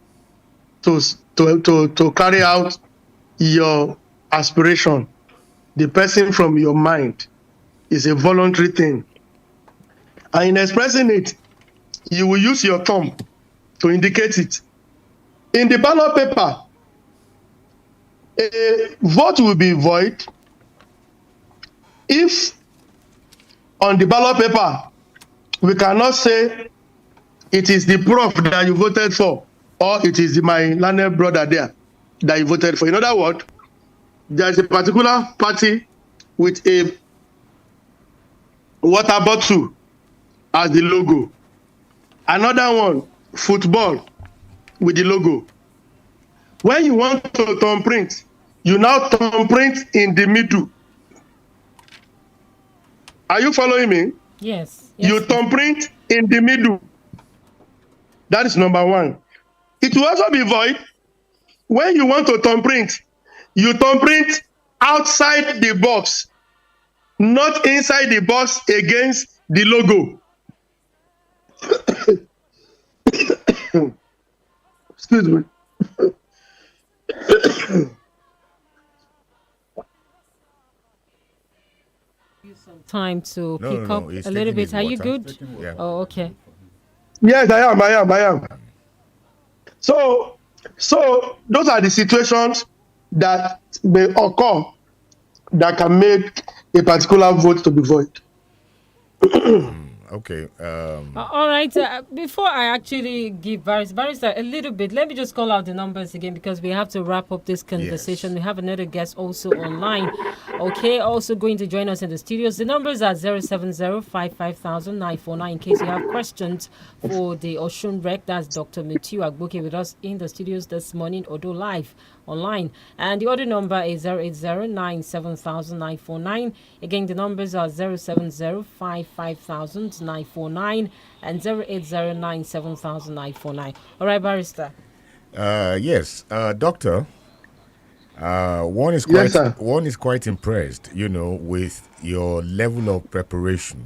to carry out your aspiration. The person from your mind is a voluntary thing. And in expressing it, you will use your thumb to indicate it. In the ballot paper, a vote will be void if on the ballot paper we cannot say it is the prof that you voted for or it is my learned brother there that you voted for. In other words, there is a particular party with a water bottle as the logo. Another one, football with the logo. When you want to thumbprint, you now thumbprint in the middle. Are you following me? Yes. You thumbprint in the middle. That is number one. It will also be void when you want to thumbprint. You thumbprint outside the box, not inside the box against the logo. Excuse me. Time to pick up a little bit. Are you good? Yeah. Oh, okay. Yes, I am. So those are the situations that may occur that can make a particular vote to be void. Okay. All right. Before I actually give Barrister a little bit, let me just call out the numbers again because we have to wrap up this conversation. We have another guest also online. Okay, also going to join us in the studios. The numbers are 070-55,949 in case you have questions for the Oshun Rec. That's Dr. MUTIU AGBOKE with us in the studios this morning, although live online. And the other number is 080-97,949. Again, the numbers are 070-55,949 and 080-97,949. All right, Barrister. Yes, Doctor. One is quite impressed, with your level of preparation,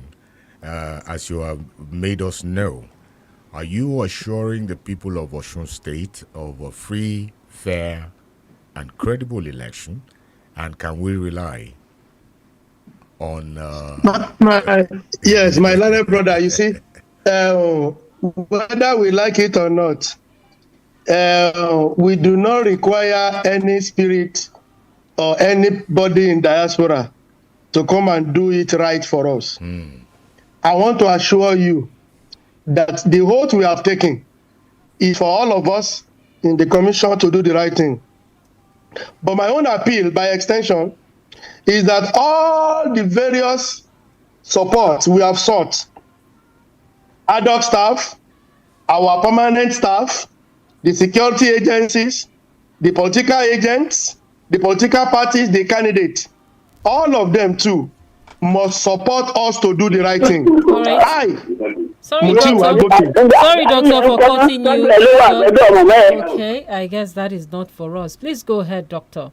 as you have made us know. Are you assuring the people of Osun State of a free, fair, and credible election? And can we rely on... Yes, my little brother, you see, whether we like it or not, we do not require any spirit or anybody in diaspora to come and do it right for us. I want to assure you that the oath we have taken is for all of us in the commission to do the right thing. But my own appeal, by extension, is that all the various supports we have sought, ad hoc staff, our permanent staff, the security agencies, the political agents, the political parties, the candidates, all of them too must support us to do the right thing. All right. Sorry, Doctor, for cutting you. Okay, I guess that is not for us. Please go ahead, Doctor.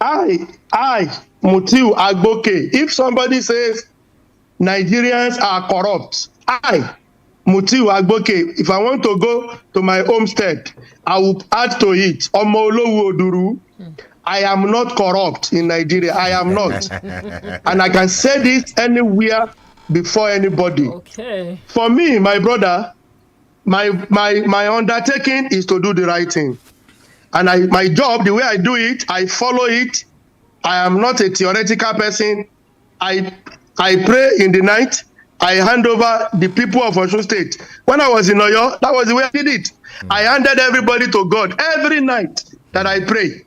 MUTIU AGBOKE. If somebody says Nigerians are corrupt, MUTIU AGBOKE, if I want to go to my homestead, I will add to it, Omolowo Oduru. I am not corrupt in Nigeria. I am not. And I can say this anywhere before anybody. Okay. For me, my brother, my undertaking is to do the right thing. And my job, the way I do it, I follow it. I am not a theoretical person. I pray in the night. I hand over the people of Osun State. When I was in Oyo, that was the way I did it. I handed everybody to God every night that I pray.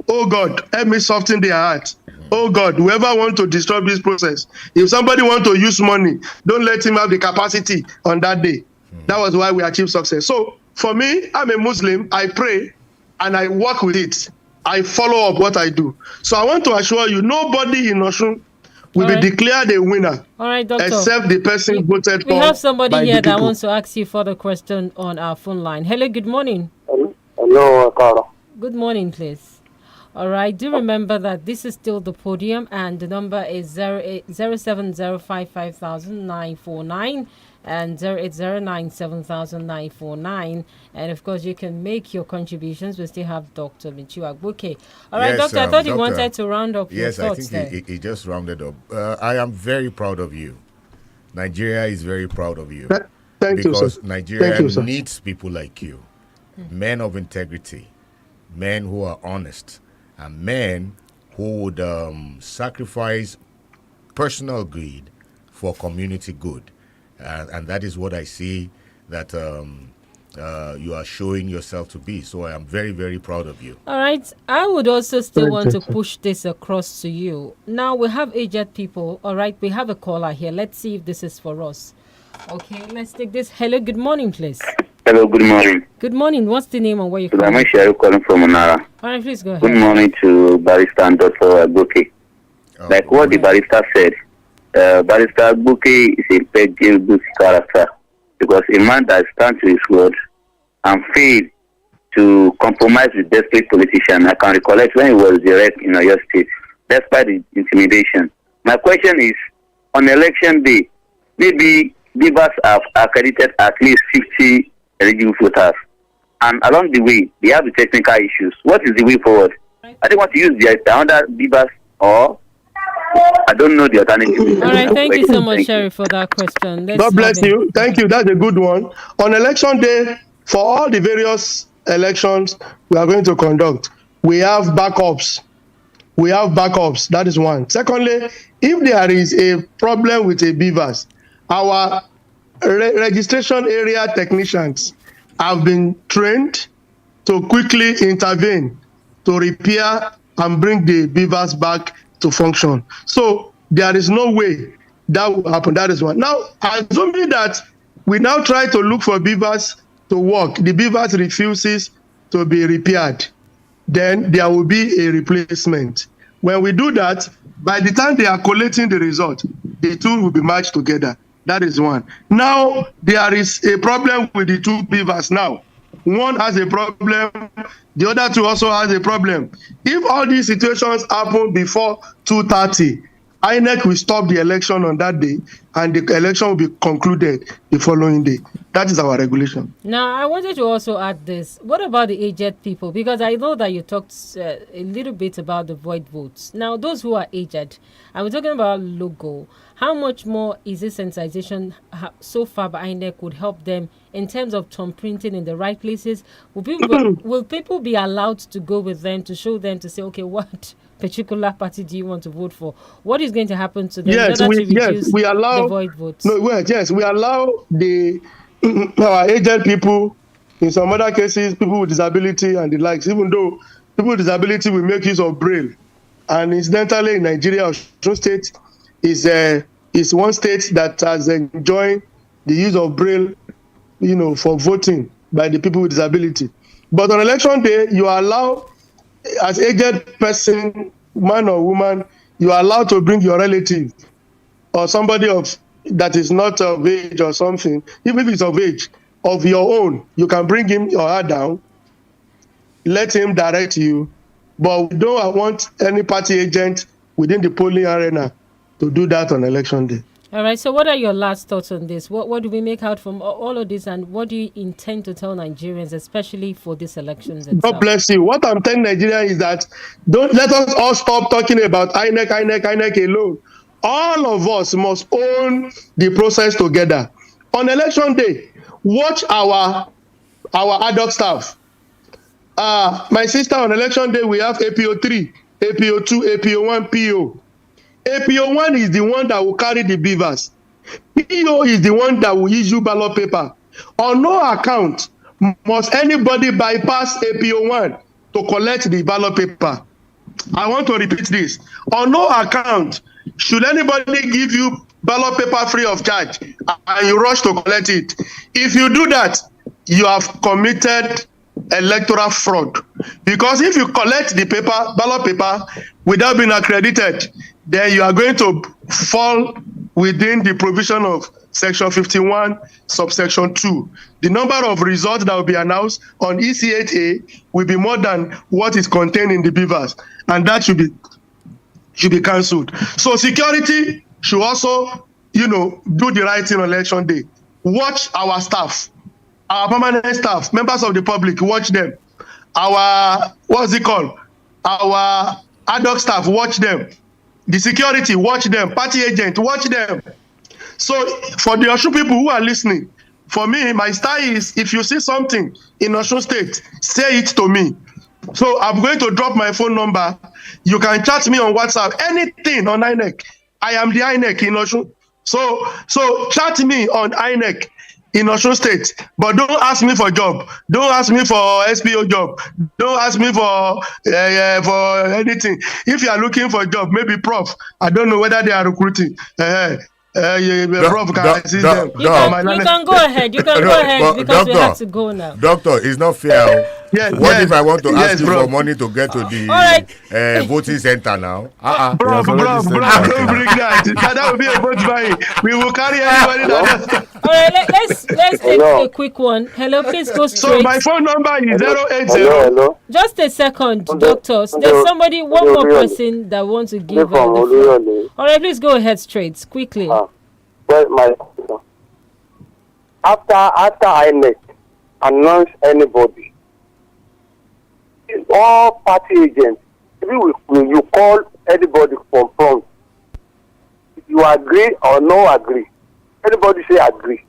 Oh God, help me soften their heart. Oh God, whoever wants to disturb this process, if somebody wants to use money, don't let him have the capacity on that day. That was why we achieved success. So for me, I'm a Muslim. I pray and I work with it. I follow up what I do. So I want to assure you, nobody in Osun will be declared a winner. All right, Doctor. Except the person voted for. We have somebody here that wants to ask you further question on our phone line. Hello, good morning. Hello, Carla. Good morning, please. All right, do remember that this is still the podium and the number is 070-55,949 and 080-97,949. And of course, you can make your contributions. We still have Dr. MUTIU AGBOKE. All right, Doctor, I thought you wanted to round up your thoughts there. Yes, I think he just rounded up. I am very proud of you. Nigeria is very proud of you. Thank you, sir. Because Nigeria needs people like you, men of integrity, men who are honest, and men who would sacrifice personal greed for community good. And that is what I see that you are showing yourself to be. So I am very, very proud of you. All right. I would also still want to push this across to you. Now we have aged people. All right. We have a caller here. Let's see if this is for us. Okay. Let's take this. Hello. Good morning, please. Hello. Good morning. Good morning. What's the name and where you're calling? I'm Sharu calling from Onara. All right. Please go ahead. Good morning to Barrister and Dr. AGBOKE. Like what the barrister said, Barrister AGBOKE is a very good character because a man that stands to his word and failed to compromise with desperate politician. I can recollect when he was direct in Oyo State, despite the intimidation. My question is, on election day, maybe Beavers have accredited at least 50 eligible voters, and along the way, they have the technical issues. What is the way forward? I don't want to use the other Beavers or I don't know the alternative. All right, thank you so much, Sherry, for that question. God bless you. Thank you. That's a good one. On election day, for all the various elections we are going to conduct, we have backups. We have backups. That is one. Secondly, if there is a problem with a Beavers our registration area technicians have been trained to quickly intervene to repair and bring the beavers back to function. So there is no way that will happen. That is one. Now, assuming that we now try to look for beavers to work, the beavers refuses to be repaired, then there will be a replacement. When we do that, by the time they are collating the result, the two will be matched together. That is one. Now, there is a problem with the two beavers now. One has a problem, the other two also has a problem. If all these situations happen before 2:30, INEC will stop the election on that day, and the election will be concluded the following day. That is our regulation. Now, I wanted to also add this. What about the aged people? Because I know that you talked a little bit about the void votes. Now, those who are aged, and we're talking about logo, how much more is this sensitization so far by INEC would help them in terms of thumb printing in the right places? Will people be allowed to go with them to show them, to say, okay, what particular party do you want to vote for? What is going to happen to them? Yes, we allow the void votes. No, wait, yes, we allow our aged people, in some other cases, people with disability and the likes, even though people with disability will make use of Braille. And incidentally, in Nigeria, Osun State is one state that has enjoyed the use of Braille, for voting by the people with disability. But on election day, you are allowed, as aged person, man or woman, you are allowed to bring your relative or somebody that is not of age or something. Even if it's of age, of your own, you can bring him or her down, let him direct you. But we don't want any party agent within the polling arena to do that on election day. All right, so what are your last thoughts on this? What do we make out from all of this, and what do you intend to tell Nigerians, especially for these elections itself? God bless you. What I'm telling Nigerians is that don't let us all stop talking about INEC alone. All of us must own the process together. On election day, watch our ad-hoc staff. My sister, on election day, we have APO 3, APO 2, APO 1, PO. APO 1 is the one that will carry the beavers. PO is the one that will issue ballot paper. On no account must anybody bypass APO 1 to collect the ballot paper. I want to repeat this. On no account should anybody give you ballot paper free of charge and you rush to collect it. If you do that, you have committed electoral fraud. Because if you collect the ballot paper without being accredited, then you are going to fall within the provision of Section 51, subsection 2. The number of results that will be announced on ECHA will be more than what is contained in the beavers, and that should be cancelled. So security should also, do the right thing on election day. Watch our staff, our permanent staff, members of the public, watch them. Our ad hoc staff, watch them. The security, watch them. Party agent, watch them. So for the Osun people who are listening, for me, my style is, if you see something in Osun State, say it to me. So I'm going to drop my phone number. You can chat me on WhatsApp, anything on INEC. I am the INEC in Osun. So chat me on INEC in Osun State, but don't ask me for job. Don't ask me for SPO job. Don't ask me for anything. If you are looking for a job, maybe prof. I don't know whether they are recruiting. Prof can assist them. You can go ahead. You can go ahead because doctor, we have to go now. Doctor, it's not fair. What if I want to ask you bro. for money to get to the voting center now? Bro, don't bring that. That will be a vote buying. We will carry anybody that. All right, let's take a quick one. Hello, please go straight. So my phone number is 080. Hello. Just a second, doctor. There's somebody, one more person that wants to give the floor. All right, please go ahead straight, quickly. Well, after INEC announce anybody, all party agents, you call anybody from front. If you agree or no agree, anybody say agree,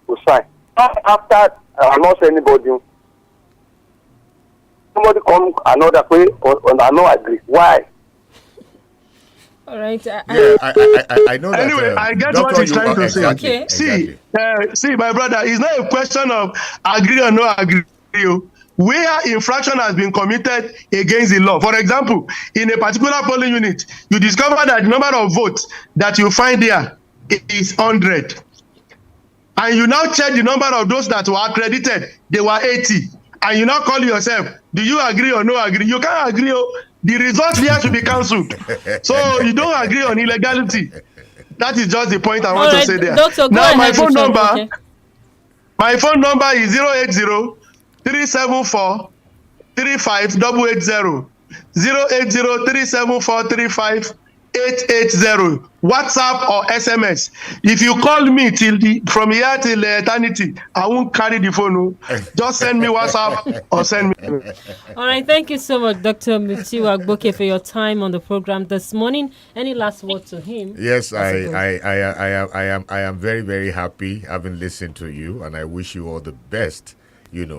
to sign. Not after announce anybody, somebody come another way or no agree. Why? All right. I know that. Anyway, I get Doctor, what he's trying to say. Okay. See, my brother, it's not a question of agree or no agree. Where infraction has been committed against the law. For example, in a particular polling unit, you discover that the number of votes that you find there is 100. And you now check the number of those that were accredited, they were 80. And you now call yourself, do you agree or no agree? You can't agree. The results there should be cancelled. So you don't agree on illegality. That is just the point I want to say there. Doctor, now my phone number is 080-374-35880. 080-374-35880. WhatsApp or SMS. If you call me from here till eternity, I won't carry the phone. Just send me WhatsApp or send me. All right, thank you so much, Dr. MUTIU AGBOKE, for your time on the program this morning. Any last word to him? Yes, I am very, very happy having listened to you, and I wish you all the best,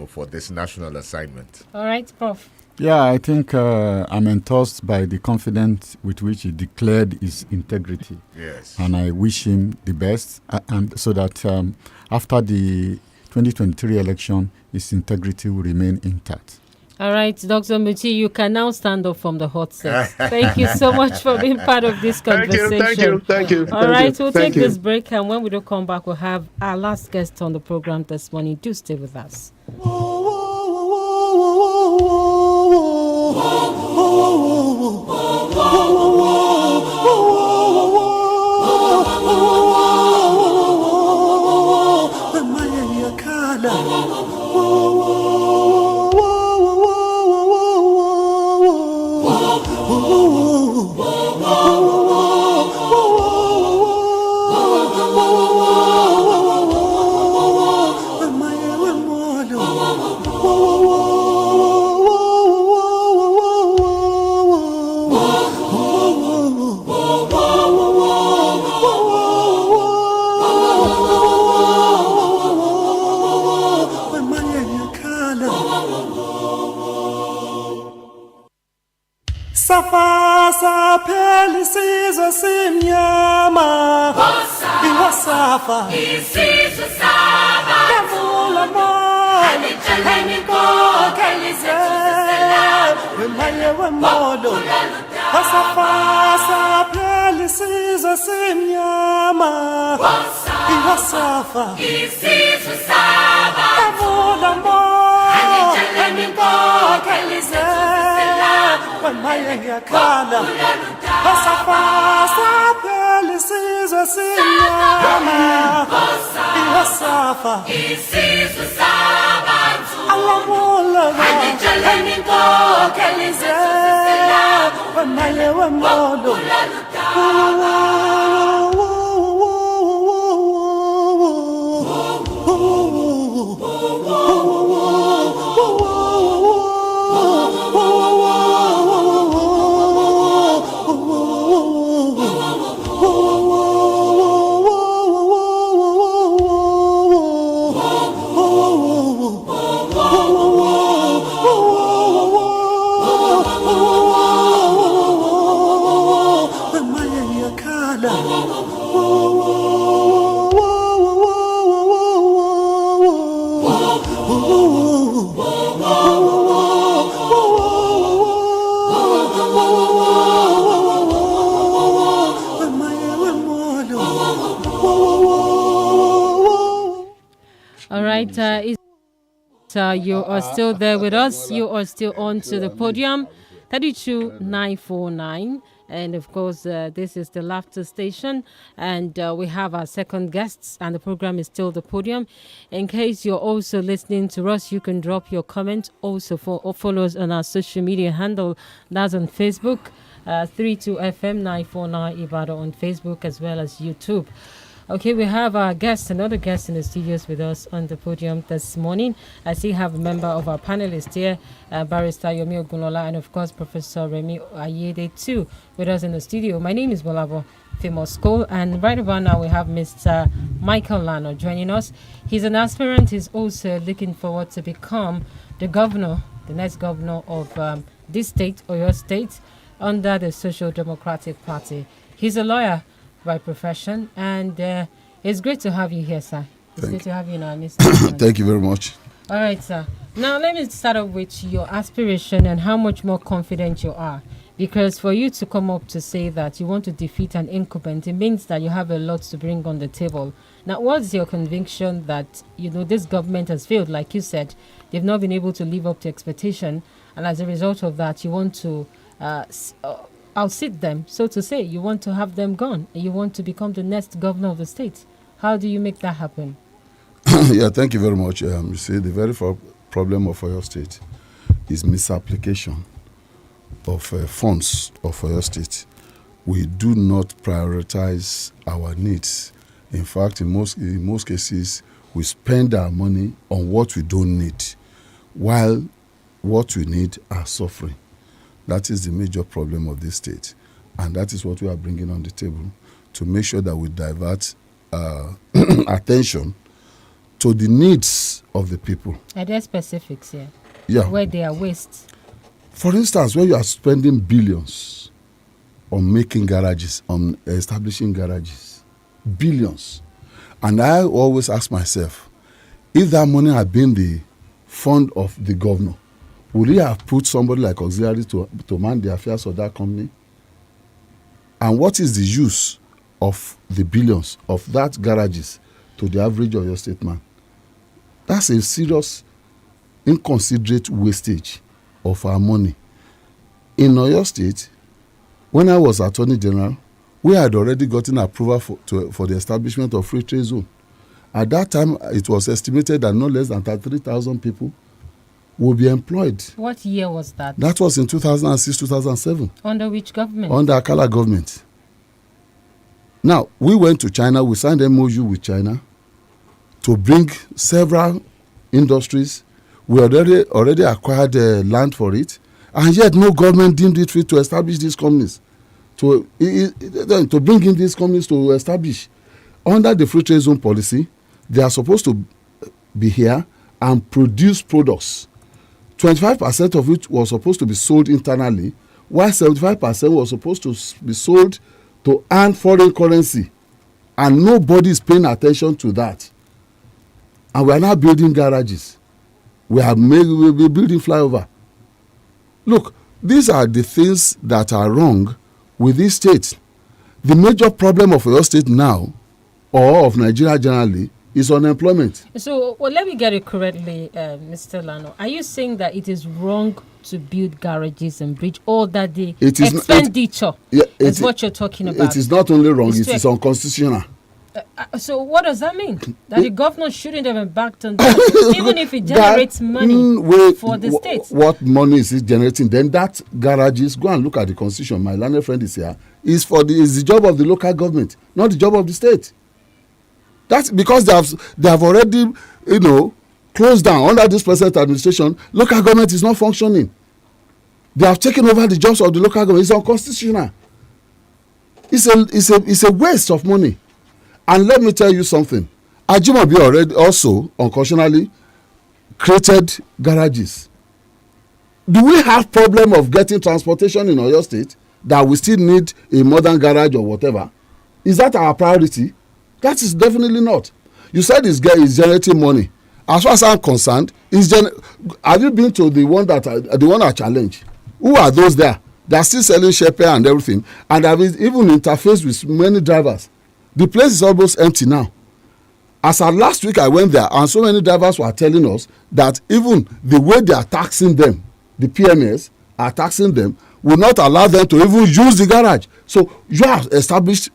for this national assignment. All right, Prof. Yeah, I think I'm enthused by the confidence with which he declared his integrity. Yes. And I wish him the best, and so that after the 2023 election, his integrity will remain intact. All right, Dr. MUTIU, you can now stand up from the hot seat. Thank you so much for being part of this conversation. Thank you. All right, we'll take this break, and when we do come back, we'll have our last guest on the program this morning. Do stay with us. Safasa pelisizo simnyama iwasafa isizo saba kavula moyo aniko kalize wemaye wemodo Safasa pelisizo simnyama iwasafa isizo saba kavula moyo aniko kalize wemaye yakala Safasa pelisizo simnyama iwasafa isizo saba Alamula aniko kalize wemaye wemodo You are still there with us. You are still on to the podium. 32949. And of course, this is the Laughter Station. And we have our second guests, and the program is still the podium. In case you're also listening to us, you can drop your comment. Also, follow us on our social media handle. That's on Facebook, 32FM949 Ibadan on Facebook, as well as YouTube. Okay, we have our another guest in the studios with us on the podium this morning. I still have a member of our panelists here, Barrister Yomi Ogunlola, and of course, Professor Remi Ayede too, with us in the studio. My name is Gbolabo, Famous School, and right about now we have Mr. Michael Lano joining us. He's an aspirant. He's also looking forward to become the next governor of this state, or your state. under the Social Democratic Party. He's a lawyer by profession, and it's great to have you here, sir. It's good to have you in our midst. Thank you very much. All right, sir. Now, let me start off with your aspiration and how much more confident you are. Because for you to come up to say that you want to defeat an incumbent, it means that you have a lot to bring on the table. Now, what's your conviction that, this government has failed? Like you said, they've not been able to live up to expectation. And as a result of that, you want to outsit them, so to say. You want to have them gone. You want to become the next governor of the state. How do you make that happen? Yeah, thank you very much. You see, the very problem of Oyo State is misapplication of funds of Oyo State. We do not prioritize our needs. In fact, in most cases, we spend our money on what we don't need, while what we need are suffering. That is the major problem of this state, and that is what we are bringing on the table to make sure that we divert attention to the needs of the people. Are there specifics here? Yeah. Where they are waste? For instance, when you are spending billions on making garages, on establishing garages, billions, and I always ask myself, if that money had been the fund of the governor, would he have put somebody like auxiliary to man the affairs of that company? And what is the use of the billions of that garages to the average of your state man? That's a serious, inconsiderate wastage of our money. In Oyo State, when I was Attorney General, we had already gotten approval for the establishment of free trade zone. At that time, it was estimated that no less than 33,000 people will be employed. What year was that? That was in 2006, 2007. Under which government? Under Akala government. Now, we went to China, we signed MOU with China to bring several industries. We already acquired land for it, and yet no government deemed it fit to establish these companies, to bring in these companies to establish. Under the free trade zone policy, they are supposed to be here and produce products. 25% of it was supposed to be sold internally, while 75% was supposed to be sold to earn foreign currency, and nobody is paying attention to that. And we are now building garages. We're building flyover. Look, these are the things that are wrong with this state. The major problem of your state now, or of Nigeria generally, is unemployment. So, let me get it correctly, Mr. Lano. Are you saying that it is wrong to build garages and bridge, or that the expenditure is what you're talking about? It is not only wrong, it is unconstitutional. So what does that mean? That the governor shouldn't have embarked on that, even if it generates money for the state? What money is it generating? Then that garages, go and look at the constitution. My learned friend is here. Is the job of the local government, not the job of the state. That's because they have already, closed down under this present administration. Local government is not functioning. They have taken over the jobs of the local government. It's unconstitutional. It's a waste of money. And let me tell you something. Ajimobi already also unconstitutionally created garages. Do we have problem of getting transportation in Oyo State that we still need a modern garage or whatever? Is that our priority? That is definitely not. You said this guy is generating money. As far as I'm concerned, have you been to the one that challenge? Who are those there? They are still selling shepherd and everything, and have even interfaced with many drivers. The place is almost empty now. As of last week, I went there, and so many drivers were telling us that even the way they are taxing them, the PMS are taxing them, will not allow them to even use the garage. So you have established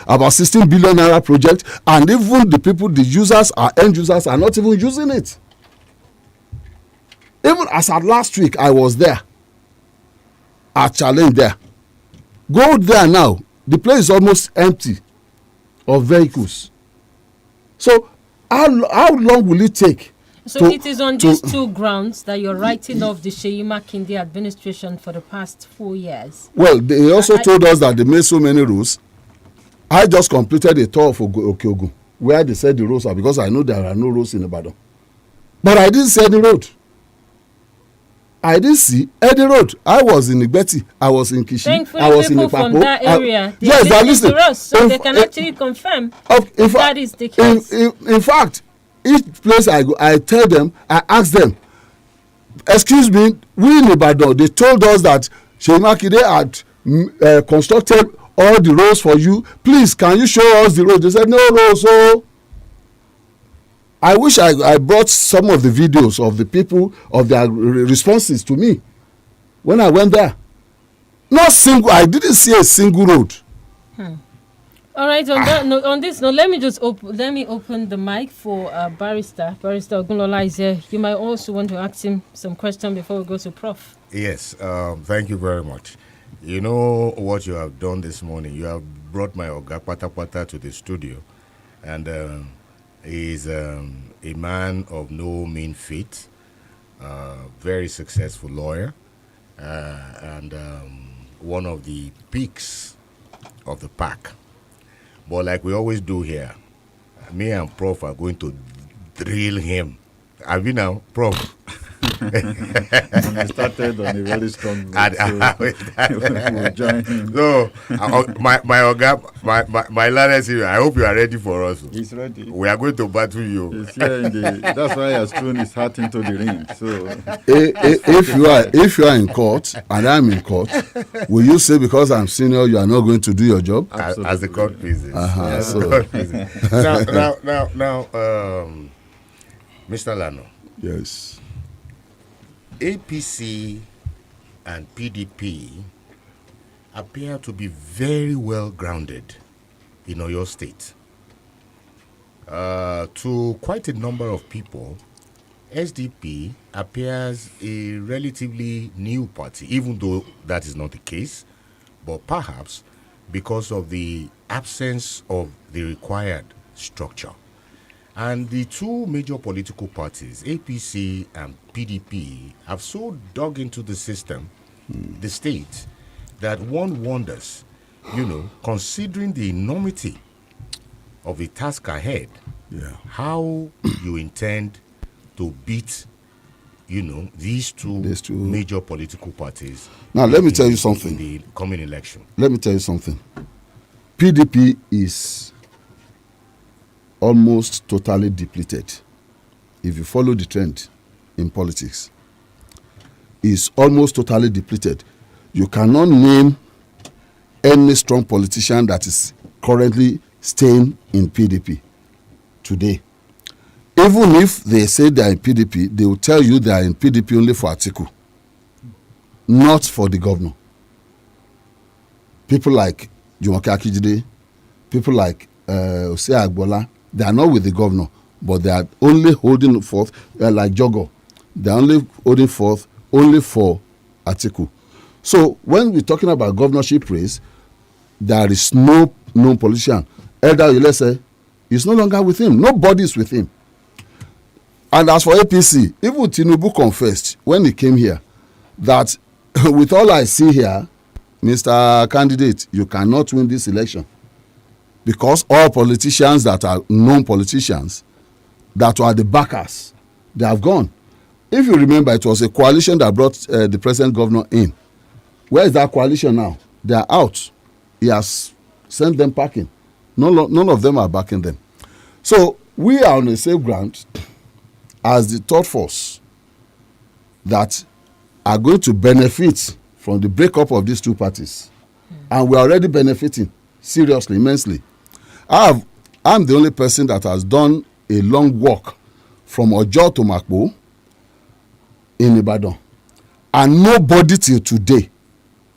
about 16 billion naira project, and even the users, end users, are not even using it. Even as of last week, I was there. I challenged there. Go there now. The place is almost empty of vehicles. So how long will it take? So it is on these two grounds that you're writing off the Seyi Makinde administration for the past 4 years. Well, they also told us that they made so many rules. I just completed a tour of Okeogun where they said the roads are, because I know there are no roads in Ibadan. But I didn't see any road. I didn't see any road. I was in Igbeti, I was in Kishi, Thankfully, I was in people from Ipapo. that area, Yes, they are listening to us, so they can actually confirm if that is the case. In fact, each place I go, I tell them, I ask them, excuse me, we in Ibadan, they told us that Seyi Makinde had constructed all the roads for you. Please, can you show us the road? They said, no roads. So I wish I brought some of the videos of the people, of their responses to me when I went there. Not single, I didn't see a single road. All right, on this note, let me open the mic for Barrister Ogunlola is here. You might also want to ask him some questions before we go to Prof. Yes, thank you very much. You know what you have done this morning. You have brought my Oga Patapata to the studio, and he's a man of no mean feat, very successful lawyer, and one of the peaks of the pack. But like we always do here, me and Prof are going to drill him. Have you now, Prof? I started on a very strong note, so we'll join him. So, my learners here, I hope you are ready for us. He's ready. We are going to battle you. He's here that's why he has thrown his heart into the ring. So, if you are in court and I'm in court, will you say because I'm senior you are not going to do your job? As the court pleases. Now, Mr. Lano. Yes. APC and PDP appear to be very well grounded in Oyo State. To quite a number of people, SDP appears a relatively new party, even though that is not the case, but perhaps because of the absence of the required structure. And the two major political parties, APC and PDP, have so dug into the system, the state, that one wonders, considering the enormity of the task ahead, how you intend to beat, these two major political parties. Now, let me tell you something. In the coming election. Let me tell you something. PDP is almost totally depleted. If you follow the trend in politics, is almost totally depleted. You cannot name any strong politician that is currently staying in PDP today. Even if they say they are in PDP, they will tell you they are in PDP only for Atiku, not for the governor. People like Jumoke Akijide, people like AGBOKE, they are not with the governor, but they are only holding forth, like Jogo, they are only holding forth only for Atiku. So when we're talking about governorship race, there is no known politician. Elder Ulese is no longer with him. Nobody is with him. And as for APC, even Tinubu confessed when he came here that with all I see here, Mr. Candidate, you cannot win this election. Because all politicians that are known politicians that were the backers, they have gone. If you remember, it was a coalition that brought the present governor in. Where is that coalition now? They are out. He has sent them packing. None of them are backing them. So we are on the safe ground as the third force that are going to benefit from the breakup of these two parties. And we are already benefiting seriously, immensely. I'm the only person that has done a long walk from Ojo to Makbo in Ibadan. And nobody till today,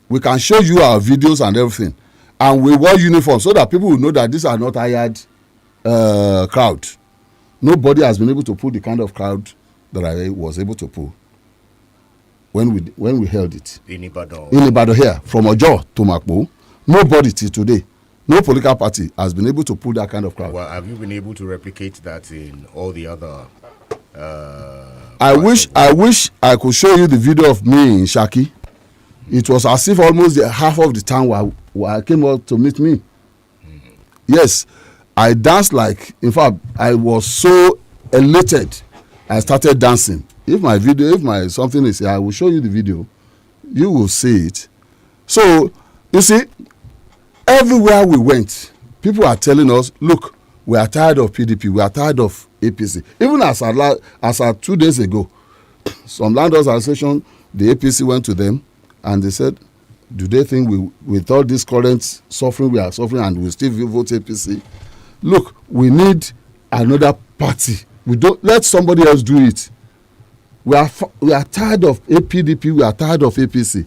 we can show you our videos and everything. And we wear uniforms so that people will know that these are not hired crowd. Nobody has been able to pull the kind of crowd that I was able to pull when we held it. In Ibadan. In Ibadan here, from Ojo to Makbo. Nobody till today, no political party has been able to pull that kind of crowd. Well, have you been able to replicate that in all the other? I wish I could show you the video of me in Shaki. It was as if almost half of the town came out to meet me. Yes, I danced in fact, I was so elated. I started dancing If my something is here, I will show you the video. You will see it. So, you see, everywhere we went, people are telling us, look, we are tired of PDP, we are tired of APC. Even as at 2 days ago, some landlords association, the APC went to them and they said, do they think with all this current suffering we are suffering and we still vote APC? Look, we need another party. We don't let somebody else do it. We are tired of PDP, we are tired of APC.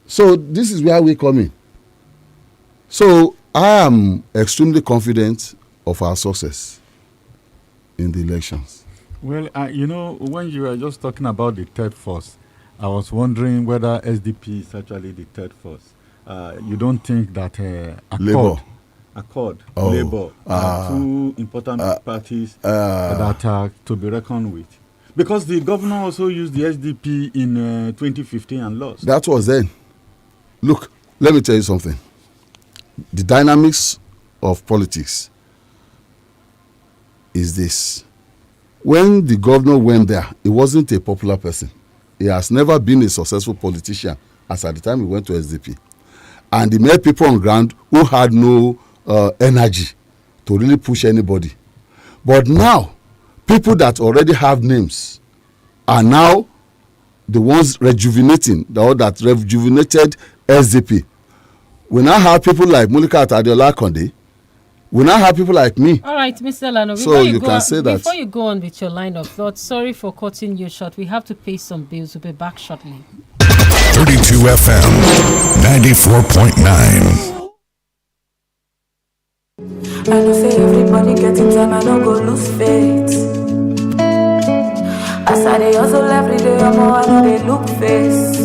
So this is where we come in. So I am extremely confident of our success in the elections. Well, when you were just talking about the third force, I was wondering whether SDP is actually the third force. You don't think that Accord, Labour are two important parties that are to be reckoned with? Because the governor also used the SDP in 2015 and lost. That was then. Look, let me tell you something. The dynamics of politics is this. When the governor went there, he wasn't a popular person. He has never been a successful politician as at the time he went to SDP. And he met people on ground who had no energy to really push anybody. But now, people that already have names are now the ones rejuvenating, that rejuvenated SDP. We now have people like Mulika Adeola Konde. We now have people like me. All right, Mr. Lano, so you can say that. Before you go on with your line of thought, sorry for cutting you short. We have to pay some bills. We'll be back shortly. 32 FM 94.9. I know say everybody getting time, I don't go lose faith. As I dey hustle every day, I know they look face.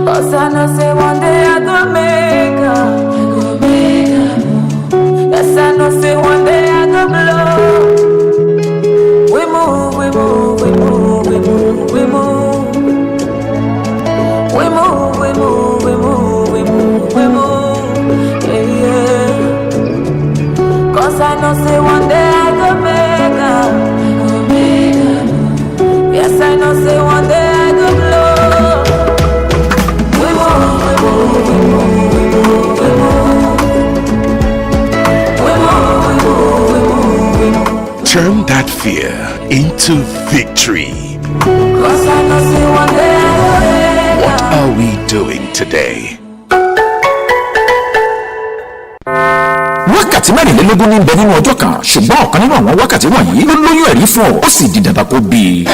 Cause I know say one day I go make up. Yes, I know say one day I go blow. We move, we move, we move, we move, we move. We move, we move, we move, we move, we move. Yeah, yeah. Cause I know say one day I go make up. Yes, I know say one day I go blow. We move, we move, we move, we move, we move. We move, we move, we move, we move. Turn that fear into victory. Cause I know say one day I go make up. What are we doing today? wákàtí mẹ́rìnlélógún ní bẹ nínú ọjọ́ kan ṣùgbọ́n ọ̀kan nínú àwọn wákàtí wọ̀nyí ló lóyún ẹ̀rí fún ọ ó sì di dandan kó bí i.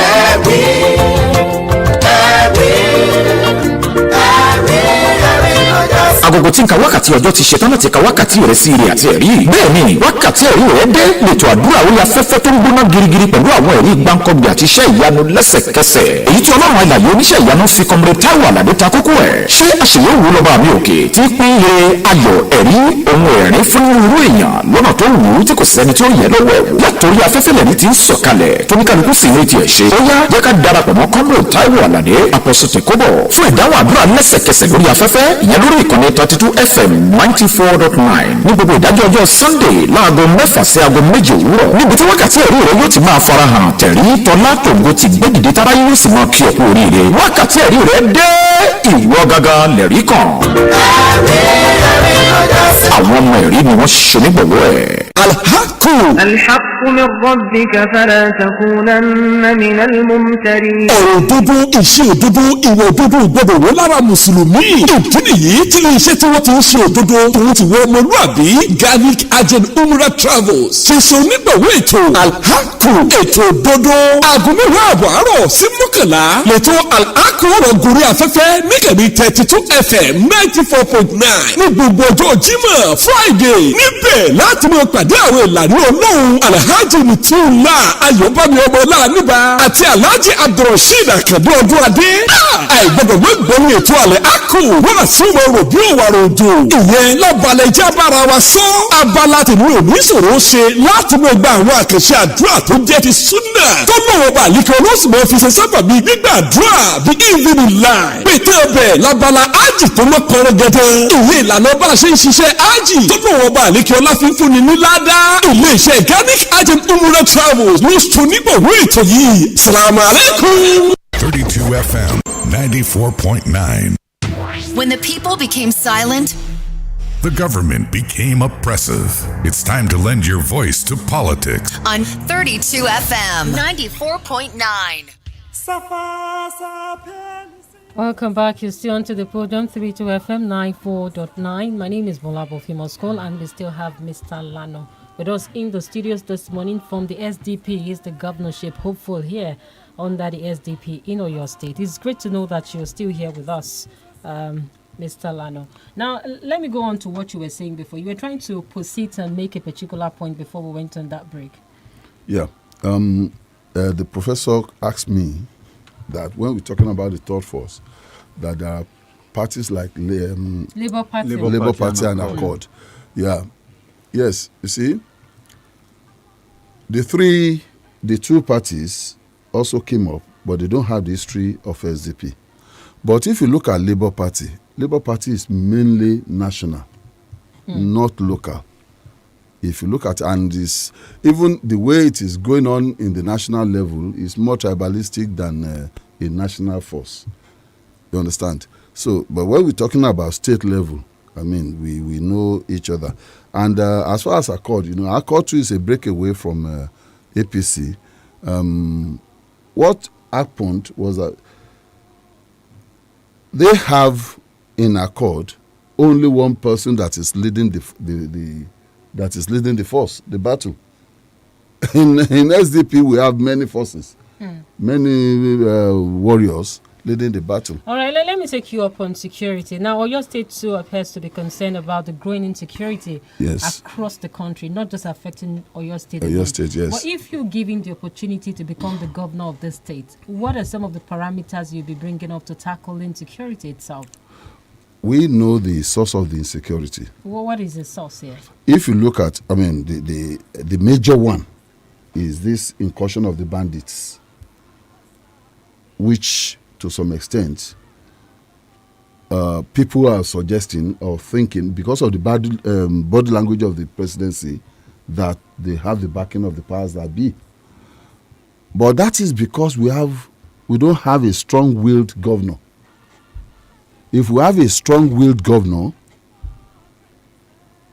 agogo tí ń ka wákàtí ọjọ́ ti ṣetán láti ka wákàtí rẹ̀ sí ire àti ẹ̀rí. bẹ́ẹ̀ ni wákàtí ẹ̀rí rẹ̀ dé lẹ́tọ̀ àdúrà orí afẹ́fẹ́ tó ń gbóná girigiri pẹ̀lú àwọn ẹ̀rí gbáǹkọ́gbì àti iṣẹ́ ìyanu lẹ́sẹ̀kẹsẹ̀. èyí tí ọlọ́run àlàyé oníṣẹ́ ìyanu fi kọ́mọdé Táíwò Àlàdé ta kókó ẹ̀. ṣé àṣeyẹ òwú lọ́ba mi òkè tí pín ire ayọ̀ ẹ̀rí ohun ẹ̀rín fún irú èèyàn lọ́nà tó wù ú tí kò sẹ́ni tí ó yẹ lọ́wọ́ ẹ̀. látòrí afẹ́fẹ́ lẹ́ni tí ń sọ̀kalẹ̀ tóníkàlùkù sì ní tiẹ̀ ṣe. ó yá jẹ́ ká darapọ̀ mọ́ kọ́mọdé Táíwò Àlàdé àpọ̀sọ̀tẹ̀ kóbọ̀ fún ìdáhùn àdúrà lẹ́sẹ̀kẹsẹ̀ lórí afẹ́fẹ́ ìyẹn lórí ìkànnì 32 FM 94.9 ní gbogbo ìdájọ́ ọjọ́ Sunday láago 6 sí aago 7 òwúrọ̀ níbi tí wákàtí ẹ̀rí rẹ̀ yóò ti máa farahàn tẹ̀rí tọ́lá tògo ti gbé dìde tára yóò sì máa kí ọ̀pọ̀ oríire wákàtí ẹ̀rí rẹ̀ dé ìwọ gangan lẹ̀rí kan. àwọn ọmọ ẹ̀rí ni wọ́n ṣe nígbàgbọ́ ẹ̀. الحق من ربك فلا تكونن من الممترين. ọ̀rọ̀ òdodo ìṣe òdodo ìwà òdodo gbọdọ̀ wọ́n lára mùsùlùmí. ìdí nìyí tí ilé iṣẹ́ tí wọ́n ti ń ṣe òdodo tòun ti wọ ọmọlúàbí Garlic Agent Umrah Travels ṣe ṣe onígbàwó ètò alhaku ètò òdodo aago 10:00 àárọ̀ sí 11:00 lẹ́tọ́ alhaku ọ̀rọ̀ gorí afẹ́fẹ́ níkànnì 32 FM 94.9 ní gbogbo ọjọ́ Jímọ̀ Friday níbẹ̀ láti mọ pàdé àwọn ìlànà Ọlọ́run Alhaji MUTIU Ayọ̀bámi ọmọ Ọláníbà àti Alhaji Abdulrasheed Akande ọdún adé. àìgbọ́dọ̀ ló gbóhùn ètò àlẹ́ àkù wọ́n àti ọmọ rò bí òwàrò òjò. ìyẹn lábalẹ̀ jẹ́ abára wa sọ. abala tèmi ò ní ìṣòro ṣe láti mọ gba àwọn àkànṣe àdúrà tó jẹ́ ti súnà. tó lọ́wọ́ bá àlíkẹ́ olóṣùmọ̀ fi ṣe sábà bíi gbígbà àdúrà bíi ìvìnì láì. pété ọbẹ̀ labala ájì tó lọ́kọ̀ọ́rọ́ gẹ́gẹ́. ìwé ìlànà bá a ṣe ń ṣiṣẹ́ hajj tó lọ́wọ́ bá àlékè ọlá fi ń fúnni ní ládàá. iléeṣẹ́ Ganic Hajj and Umrah Travels ló ṣonígbọ̀wọ́ ètò yìí. salamu alaikum. 32 FM 94.9. When the people became silent, The government became oppressive. It's time to lend your voice to politics. on 32 FM 94.9. Welcome back. You're still on to the podium, 32 FM 94.9. My name is Gbolabo Famous Call, and we still have Mr. Lano with us in the studios this morning from the SDP. He's the governorship hopeful here under the SDP in Oyo State. It's great to know that you're still here with us, Mr. Lano. Now, let me go on to what you were saying before. You were trying to proceed and make a particular point before we went on that break. Yeah. The professor asked me that when we're talking about the third force, that there are parties like Labour Party, Labour Party and Accord. Yeah. Yes. You see, the two parties also came up, but they don't have the history of SDP. But if you look at Labour Party is mainly national, not local. If you look at, and this, even the way it is going on in the national level is more tribalistic than a national force. You understand? So, but when we're talking about state level, I mean, we know each other. And as far as Accord, Accord 2 is a breakaway from APC. What happened was that they have in Accord only one person that is leading the force, the battle. In SDP, we have many forces, many warriors leading the battle. All right, let me take you up on security. Now, Oyo State too appears to be concerned about the growing insecurity across the country, not just affecting Oyo State. Oyo State, yes. But if you're given the opportunity to become the governor of this state, what are some of the parameters you'll be bringing up to tackle insecurity itself? We know the source of the insecurity. Well, what is the source here? If you look at, the major one is this incursion of the bandits, which to some extent, people are suggesting or thinking, because of the body language of the presidency, that they have the backing of the powers that be. But that is because we don't have a strong-willed governor. If we have a strong-willed governor,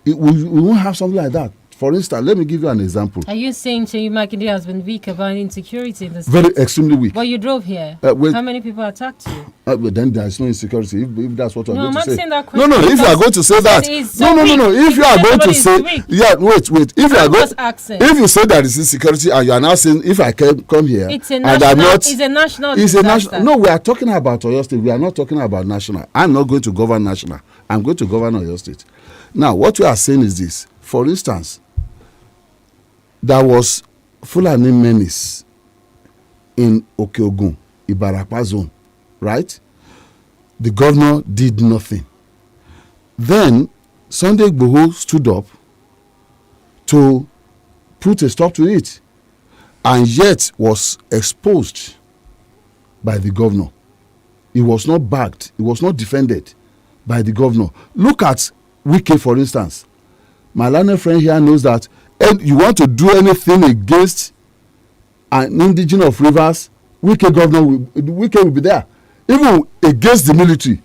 we won't have something like that. For instance, let me give you an example. Are you saying Seyi Makinde has been weak about insecurity in the state? Very extremely weak. Well, you drove here. How many people attacked you? But then there is no insecurity. If that's what I'm going to say. No, I'm saying that question. No. If you are going to say that, no. If you are going to say, wait. If you say there is insecurity and you are now saying, if I come here, it's a national disaster. No, we are talking about Oyo State. We are not talking about national. I'm not going to govern national. I'm going to govern Oyo State. Now, what we are saying is this. For instance, there was Fulani menace in Okeogun, Ibarapa zone, right? The governor did nothing. Then Sunday Igboho stood up to put a stop to it, and yet was exposed by the governor. It was not backed. It was not defended by the governor. Look at Wike, for instance. My learned friend here knows that you want to do anything against an indigenous of rivers, Wike will be there. Even against the military.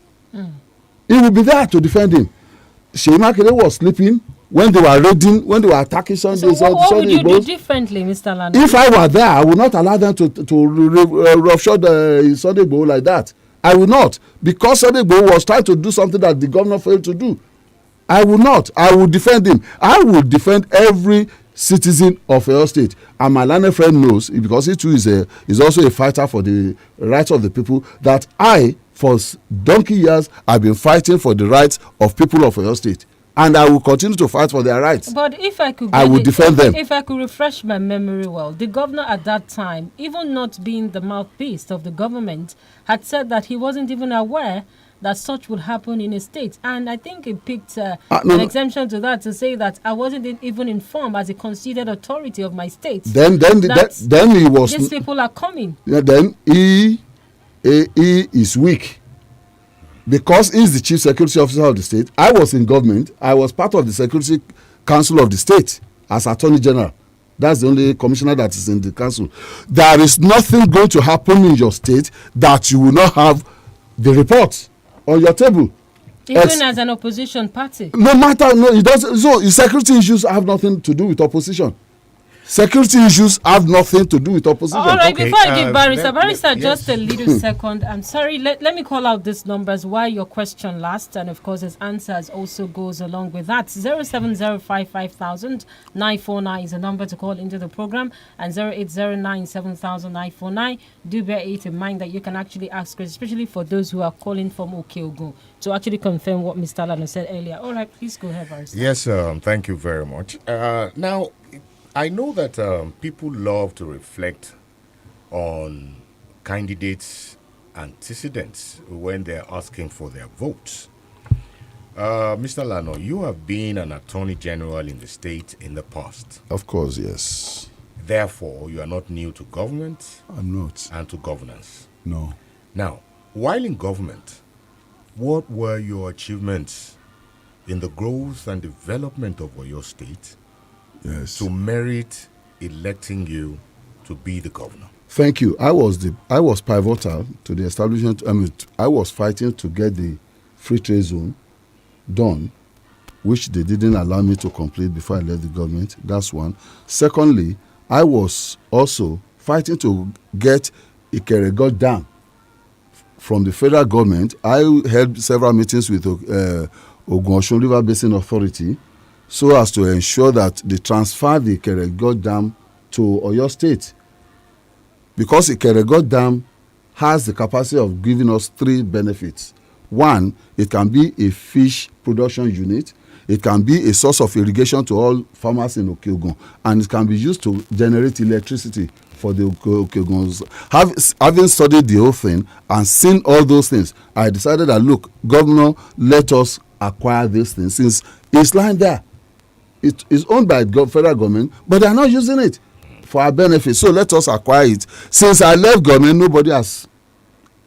He will be there to defend him. Seyi Makinde was sleeping when they were raiding, when they were attacking Sunday. So what would you do differently, Mr. Lano? If I were there, I would not allow them to roughshod Sunday Igboho like that. I will not. Because Sunday Igboho was trying to do something that the governor failed to do. I will not. I will defend him. I will defend every citizen of Oyo State. And my learned friend knows, because he too is also a fighter for the rights of the people, that I, for donkey years, have been fighting for the rights of people of Oyo State. And I will continue to fight for their rights. But if I could, defend them. If I could refresh my memory well, the governor at that time, even not being the mouthpiece of the government, had said that he wasn't even aware that such would happen in a state. And I think he picked an exemption to that to say that I wasn't even informed as a considered authority of my state. Then he was. These people are coming. Yeah, then he is weak. because he's the chief security officer of the state. I was in government. I was part of the Security Council of the state as Attorney General. That's the only commissioner that is in the council. There is nothing going to happen in your state that you will not have the report on your table. Even as an opposition party. No matter, no, it doesn't. So security issues have nothing to do with opposition. Security issues have nothing to do with opposition. All right, before I give Barrister, just a little second. I'm sorry, let me call out these numbers while your question lasts, and of course his answers also goes along with that. 070550949 is a number to call into the program, and 080970949. Do bear it in mind that you can actually ask, especially for those who are calling from Okeogun, to actually confirm what Mr. Lano said earlier. All right, please go ahead, Barrister. Yes, thank you very much. Now, I know that people love to reflect on candidates' antecedents when they're asking for their votes. Mr. Lano, you have been an attorney general in the state in the past. Of course, yes. Therefore, you are not new to government. I'm not. And to governance. No. Now, while in government, what were your achievements in the growth and development of your state? Yes. To merit electing you to be the governor? Thank you. I was pivotal to the establishment. I was fighting to get the free trade zone done, which they didn't allow me to complete before I left the government. That's one. Secondly, I was also fighting to get Ikeregot Dam from the federal government. I held several meetings with Ogun Osun River Basin Authority, so as to ensure that they transfer the Ikeregot Dam to Oyo State. Because Ikeregot Dam has the capacity of giving us three benefits. One, it can be a fish production unit. It can be a source of irrigation to all farmers in Okeogun. And it can be used to generate electricity for the Okeoguns. Having studied the whole thing and seen all those things, I decided that, look, Governor, let us acquire this thing since it's lying there. It is owned by the federal government, but they are not using it for our benefit. So let us acquire it. Since I left government, nobody has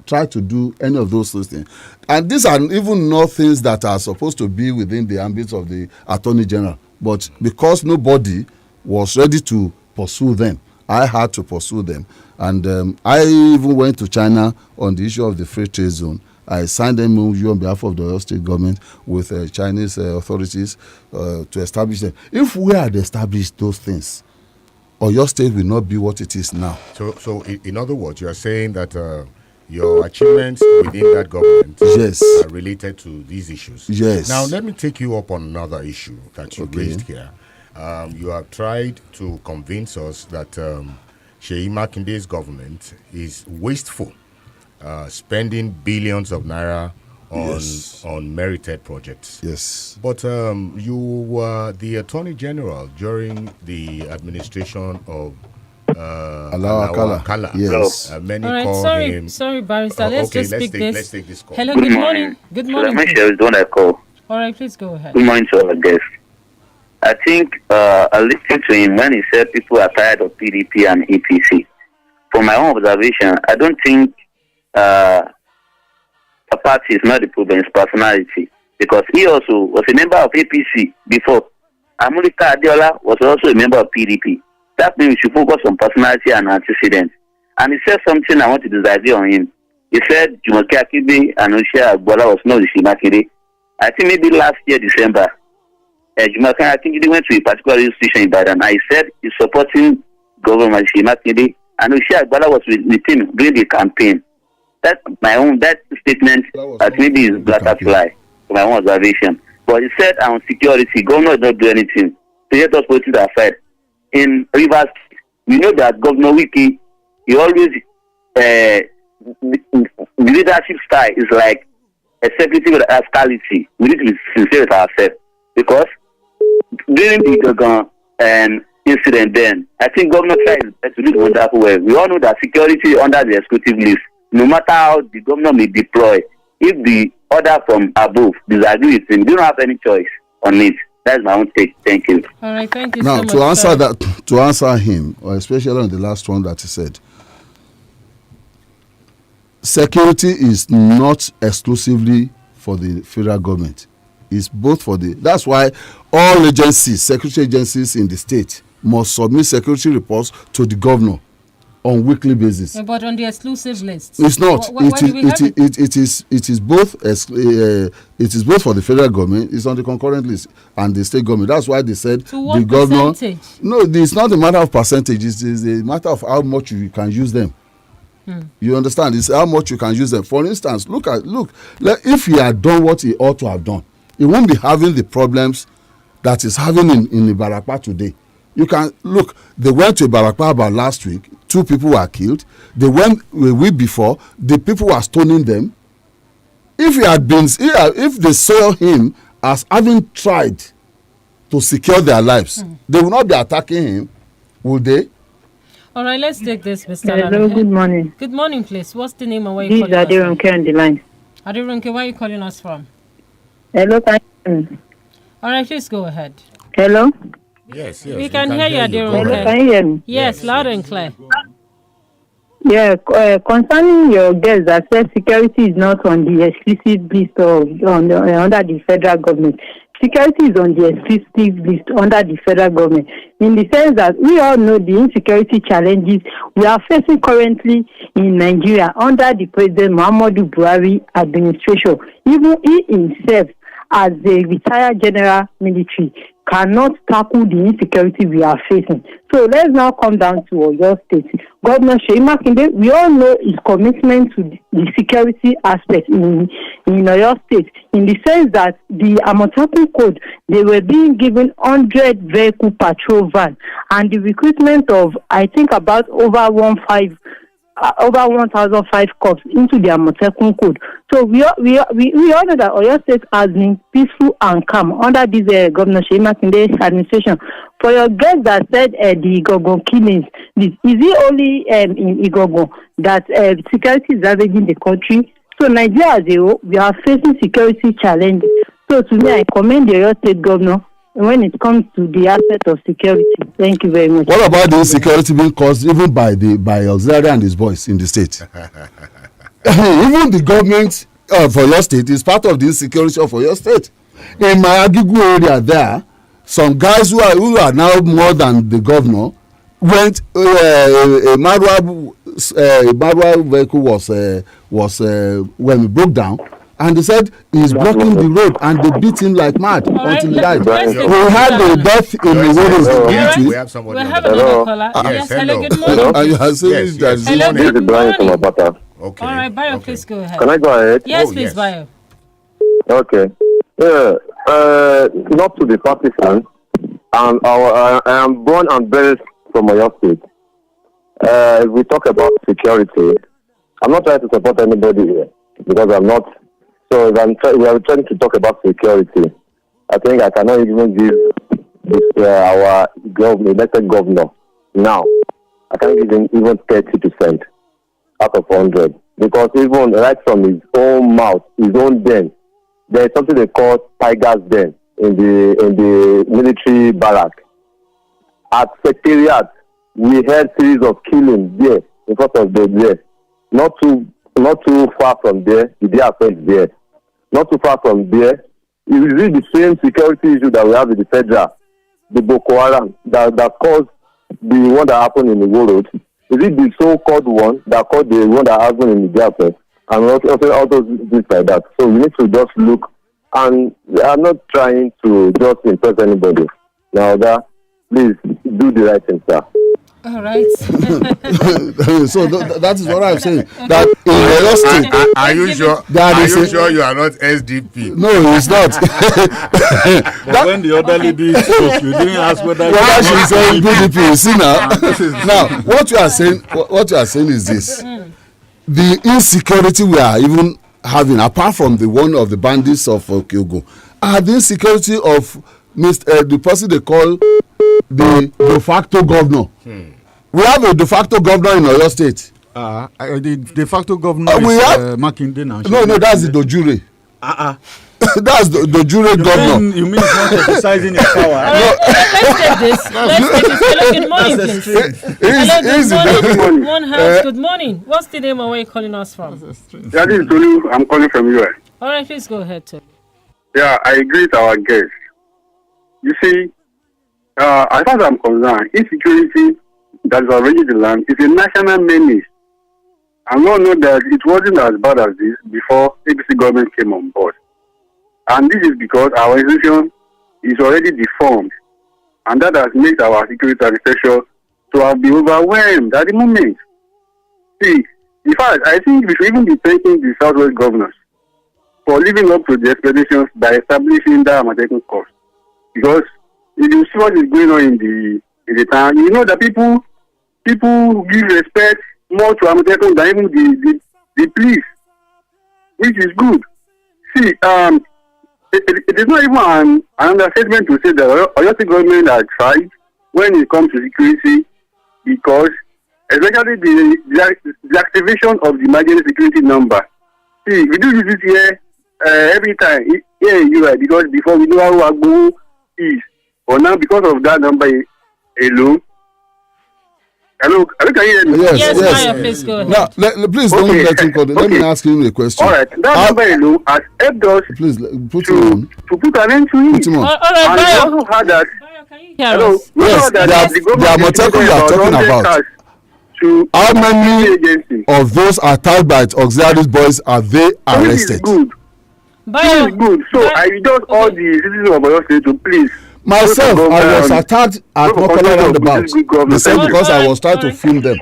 tried to do any of those things. And these are even not things that are supposed to be within the ambit of the Attorney General. But because nobody was ready to pursue them, I had to pursue them. And I even went to China on the issue of the free trade zone. I signed an MUTIU on behalf of the Oyo State government with Chinese authorities to establish them. If we had established those things, Oyo State will not be what it is now. So in other words, you are saying that your achievements within that government are related to these issues. Yes. Now, let me take you up on another issue that you raised here. You have tried to convince us that Seyi Makinde's government is wasteful, spending billions of naira on merited projects. Yes. But you were the Attorney General during the administration of Alawa Akala. Yes. Many all right, call him. Sorry, Barrister. Let's take this call. Hello, good morning. Good morning. Call. All right, please go ahead. Good morning to our guest. I think I listened to him when he said people are tired of PDP and APC. From my own observation, I don't think a party is not the problem, it's personality. Because he also was a member of APC before. Amulika Adiola was also a member of PDP. That means we should focus on personality and antecedents. And he said something I want to disagree on him. He said Jumoke Akibe and AGBOKE was not the Shimakiri. I think maybe last year, December, Jumoke Akibe went to a particular institution in Ibadan. I said he's supporting Governor Shimakiri, and AGBOKE was with him during the campaign. That's my own, that statement that maybe is black as fly, for my own observation. But he said on security, governor did not do anything. So let us put it aside. In Rivers, we know that Governor Wiki, he always, the leadership style is like executive rascality. We need to be sincere with ourselves. Because during the incident then, I think Governor tried to do wonderful well. We all know that security under the executive list, no matter how the governor may deploy, if the order from above disagree with him, they don't have any choice on it. That's my own take. Thank you. All right, thank you now, so much. To answer him, or especially on the last one that he said, security is not exclusively for the federal government. It's both for the. That's why all agencies, security agencies in the state, must submit security reports to the governor on weekly basis. Yeah, but on the exclusive list, it's not. It is both. It is both for the federal government. It's on the concurrent list and the state government. That's why they said the governor. Percentage? No, it's not a matter of percentage. It's a matter of how much you can use them. You understand? It's how much you can use them. For instance, look. If he had done what he ought to have done, he won't be having the problems that he's having in Ibarapa today. You can look. They went to Ibarapa about last week. 2 people were killed. They went a week before. The people were stoning them. If they saw him as having tried to secure their lives, they will not be attacking him, would they? All right, let's take this, Mr. Hello, good morning. Good morning, please. What's the name and where you calling us from? This is Adirunke on the line. Adirunke, where are you calling us from? Hello, can you hear me? All right, please go ahead. Hello? Yes. We can hear you, Adirunke. Hello, can you hear me? Yes, loud and clear. Yeah, concerning your guest that said security is not on the exclusive list under the federal government. Security is on the exclusive list under the federal government, in the sense that we all know the insecurity challenges we are facing currently in Nigeria under the President Muhammadu Buhari administration. Even he himself, as a retired general military, cannot tackle the insecurity we are facing. So let's now come down to Oyo State. Governor Seyi Makinde, we all know his commitment to the security aspect in Oyo State, in the sense that the Amotekun code, they were being given 100 vehicle patrol van and the recruitment of, I think, about over 1,005 cops into the Amotekun code. So we all know that Oyo State has been peaceful and calm under this Governor Seyi Makinde administration. For your guest that said the Igogon killings, is it only in Igogon that security is ravaging the country? So Nigeria as a whole, we are facing security challenges. So to me, I commend the Oyo State governor when it comes to the aspect of security. Thank you very much. What about the insecurity being caused even by Auxiliary and his boys in the state? Even the government for your state is part of the insecurity of your state. In my Agigu area there, some guys who are now more than the governor went a Marwa vehicle was when it broke down, and they said he's blocking the road, and they beat him like mad until he died. We had a death in the road. We have somebody. We have another caller. Yes, hello, good morning. And you are saying that hello, good morning. Okay. All right, Bayo, please go ahead. Can I go ahead? Yes, please, Bayo. Okay. Yeah. Not to be partisan. I am born and raised from Oyo State. If we talk about security, I'm not trying to support anybody here because I'm not. So if we are trying to talk about security, I think I cannot even give this, our elected governor now. I can't give him even 30% out of 100, because even right from his own mouth, his own den, there is something they call tiger's den in the military barrack. At Secretariat, we had series of killings there in front of the there. Not too far from there, the DFS there. Not too far from there, is it the same security issue that we have with the federal, the Boko Haram that caused the one that happened in the world? Is it the so-called one that caused the one that happened in the DFS? And also all those things like that. So we need to just look, and I'm not trying to just impress anybody. Now, please do the right thing, sir. All right. So that is what I'm saying. That in Oyo State, are you sure? Are you sure you are not SDP? No, it's not. But when the other lady spoke, you didn't ask whether she's saying BDP. See now, what you are saying is this: the insecurity we are even having, apart from the one of the bandits of Kyogo, are the insecurity of the person they call the de facto governor. We have a de facto governor in Oyo State. The de facto governor is Makinde now. No, that's the Dojure. That's the jury governor. You mean he's not exercising his power? Let's take this. Hello, good morning, please. Hello, good morning. One house, good morning. What's the name and where are you calling us from? Yeah, this is Tolu. I'm calling from US. All right, please go ahead, Tolu. Yeah, I agree with our guest. You see, as far as I'm concerned, insecurity that is already the land is a national menace. And we all know that it wasn't as bad as this before ABC government came on board. And this is because our institution is already deformed. And that has made our security architecture to have been overwhelmed at the moment. See, in fact, I think we should even be thanking the Southwest governors for living up to the expectations by establishing that Amatekun course. Because if you see what is going on in the town, you know that people give respect more to Amatekun than even the police, which is good. See, it is not even an understatement to say that Oyo State government has tried when it comes to security, because especially the activation of the emergency security number. See, we do this here every time. Yeah, you're right, because before we know how AGBOKE is, but now because of that number alone. Hello, can you hear me? Yes. Please go ahead. Now, please don't let him call. Let me ask him a question. All right, that number alone has helped us to put an end to it. Put him on. All right, and we also had that. Hello, yes, the Amotekun you are talking about. How many of those attacked by auxiliary boys are they arrested? This is good. So I just all the citizens of Oyo State to please. Myself, I was attacked at Mokola roundabout. They said because I was trying to film them.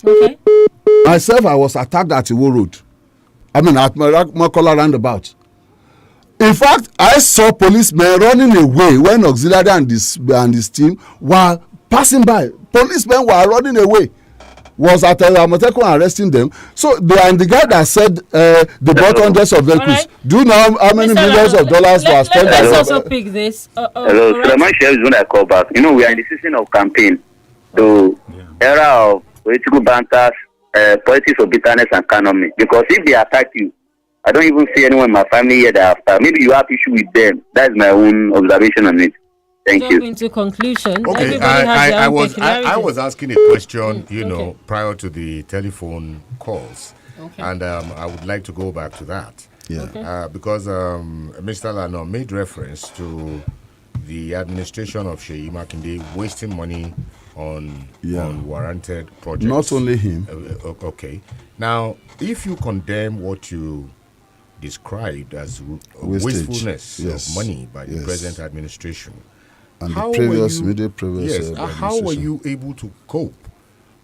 Okay. Myself, I was attacked at Iwo Road. I mean, at Mokola roundabout. In fact, I saw policemen running away when auxiliary and his team were passing by. Policemen were running away. Was at Amotekun arresting them. So they are the guy that said they bought hundreds of vehicles. Right. Do you know how many millions of dollars were spent? Let's also pick this. Hello, Suleiman Sheriff is when I call back. You know, we are in the season of campaign. The era of political banters, politics of bitterness and economy. Because if they attack you, I don't even see anyone in my family here that after. Maybe you have issue with them. That's my own observation on it. Thank you. Into conclusion. Okay, I was asking a question, know, prior to the telephone calls, and I would like to go back to that. Yeah. Because Mr. Lano made reference to the administration of Seyi Makinde wasting money on warranted projects. Not only him. Okay. Now, if you condemn what you described as wastefulness of money by the present administration, and the previous how were you able to cope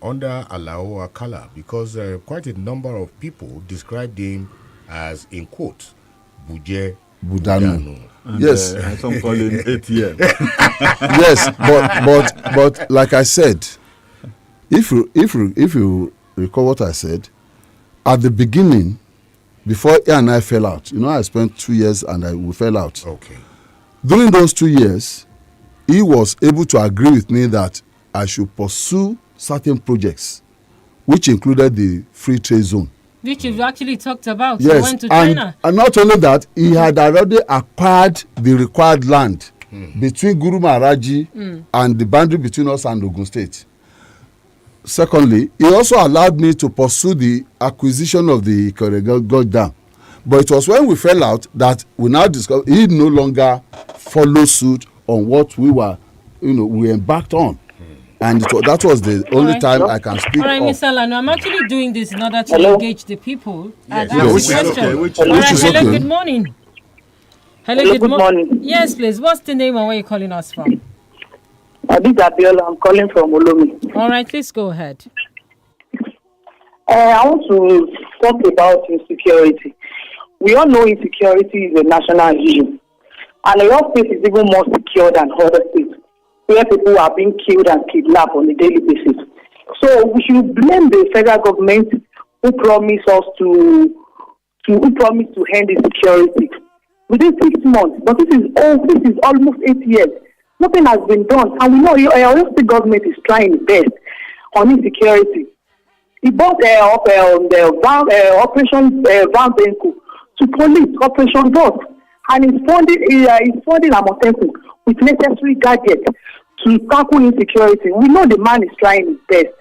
under Alao Akala? Because quite a number of people described him as, in quote, Buje Budanu. Yes, some call him ATM. Yes, but like I said, if you recall what I said at the beginning, before he and I fell out, I spent 2 years and we fell out. Okay. During those 2 years, he was able to agree with me that I should pursue certain projects, which included the free trade zone. Which you've actually talked about. Yes, you went to China. And not only that, he had already acquired the required land between Guru Maharaji and the boundary between us and Ogun State. Secondly, he also allowed me to pursue the acquisition of the Ikoregod Dam. But it was when we fell out that we now discovered he no longer followed suit on what we were, we embarked on. And that was the only time I can speak. All right, Mr. Lano, I'm actually doing this in order to engage the people. Yes. Hello, good morning. Hello, good morning. Yes, please. What's the name and where are you calling us from? This is Abiola. I'm calling from Olomi. All right, please go ahead. I want to talk about insecurity. We all know insecurity is a national issue. And your state is even more secure than other states, where people are being killed and kidnapped on a daily basis. So we should blame the federal government who promised us to end insecurity within 6 months. But this is almost 8 years. Nothing has been done, and we know our state government is trying its best on insecurity. He bought the Operation Van Benku to police Operation Dot, and is funding Amotekun with necessary gadgets to tackle insecurity. We know the man is trying his best,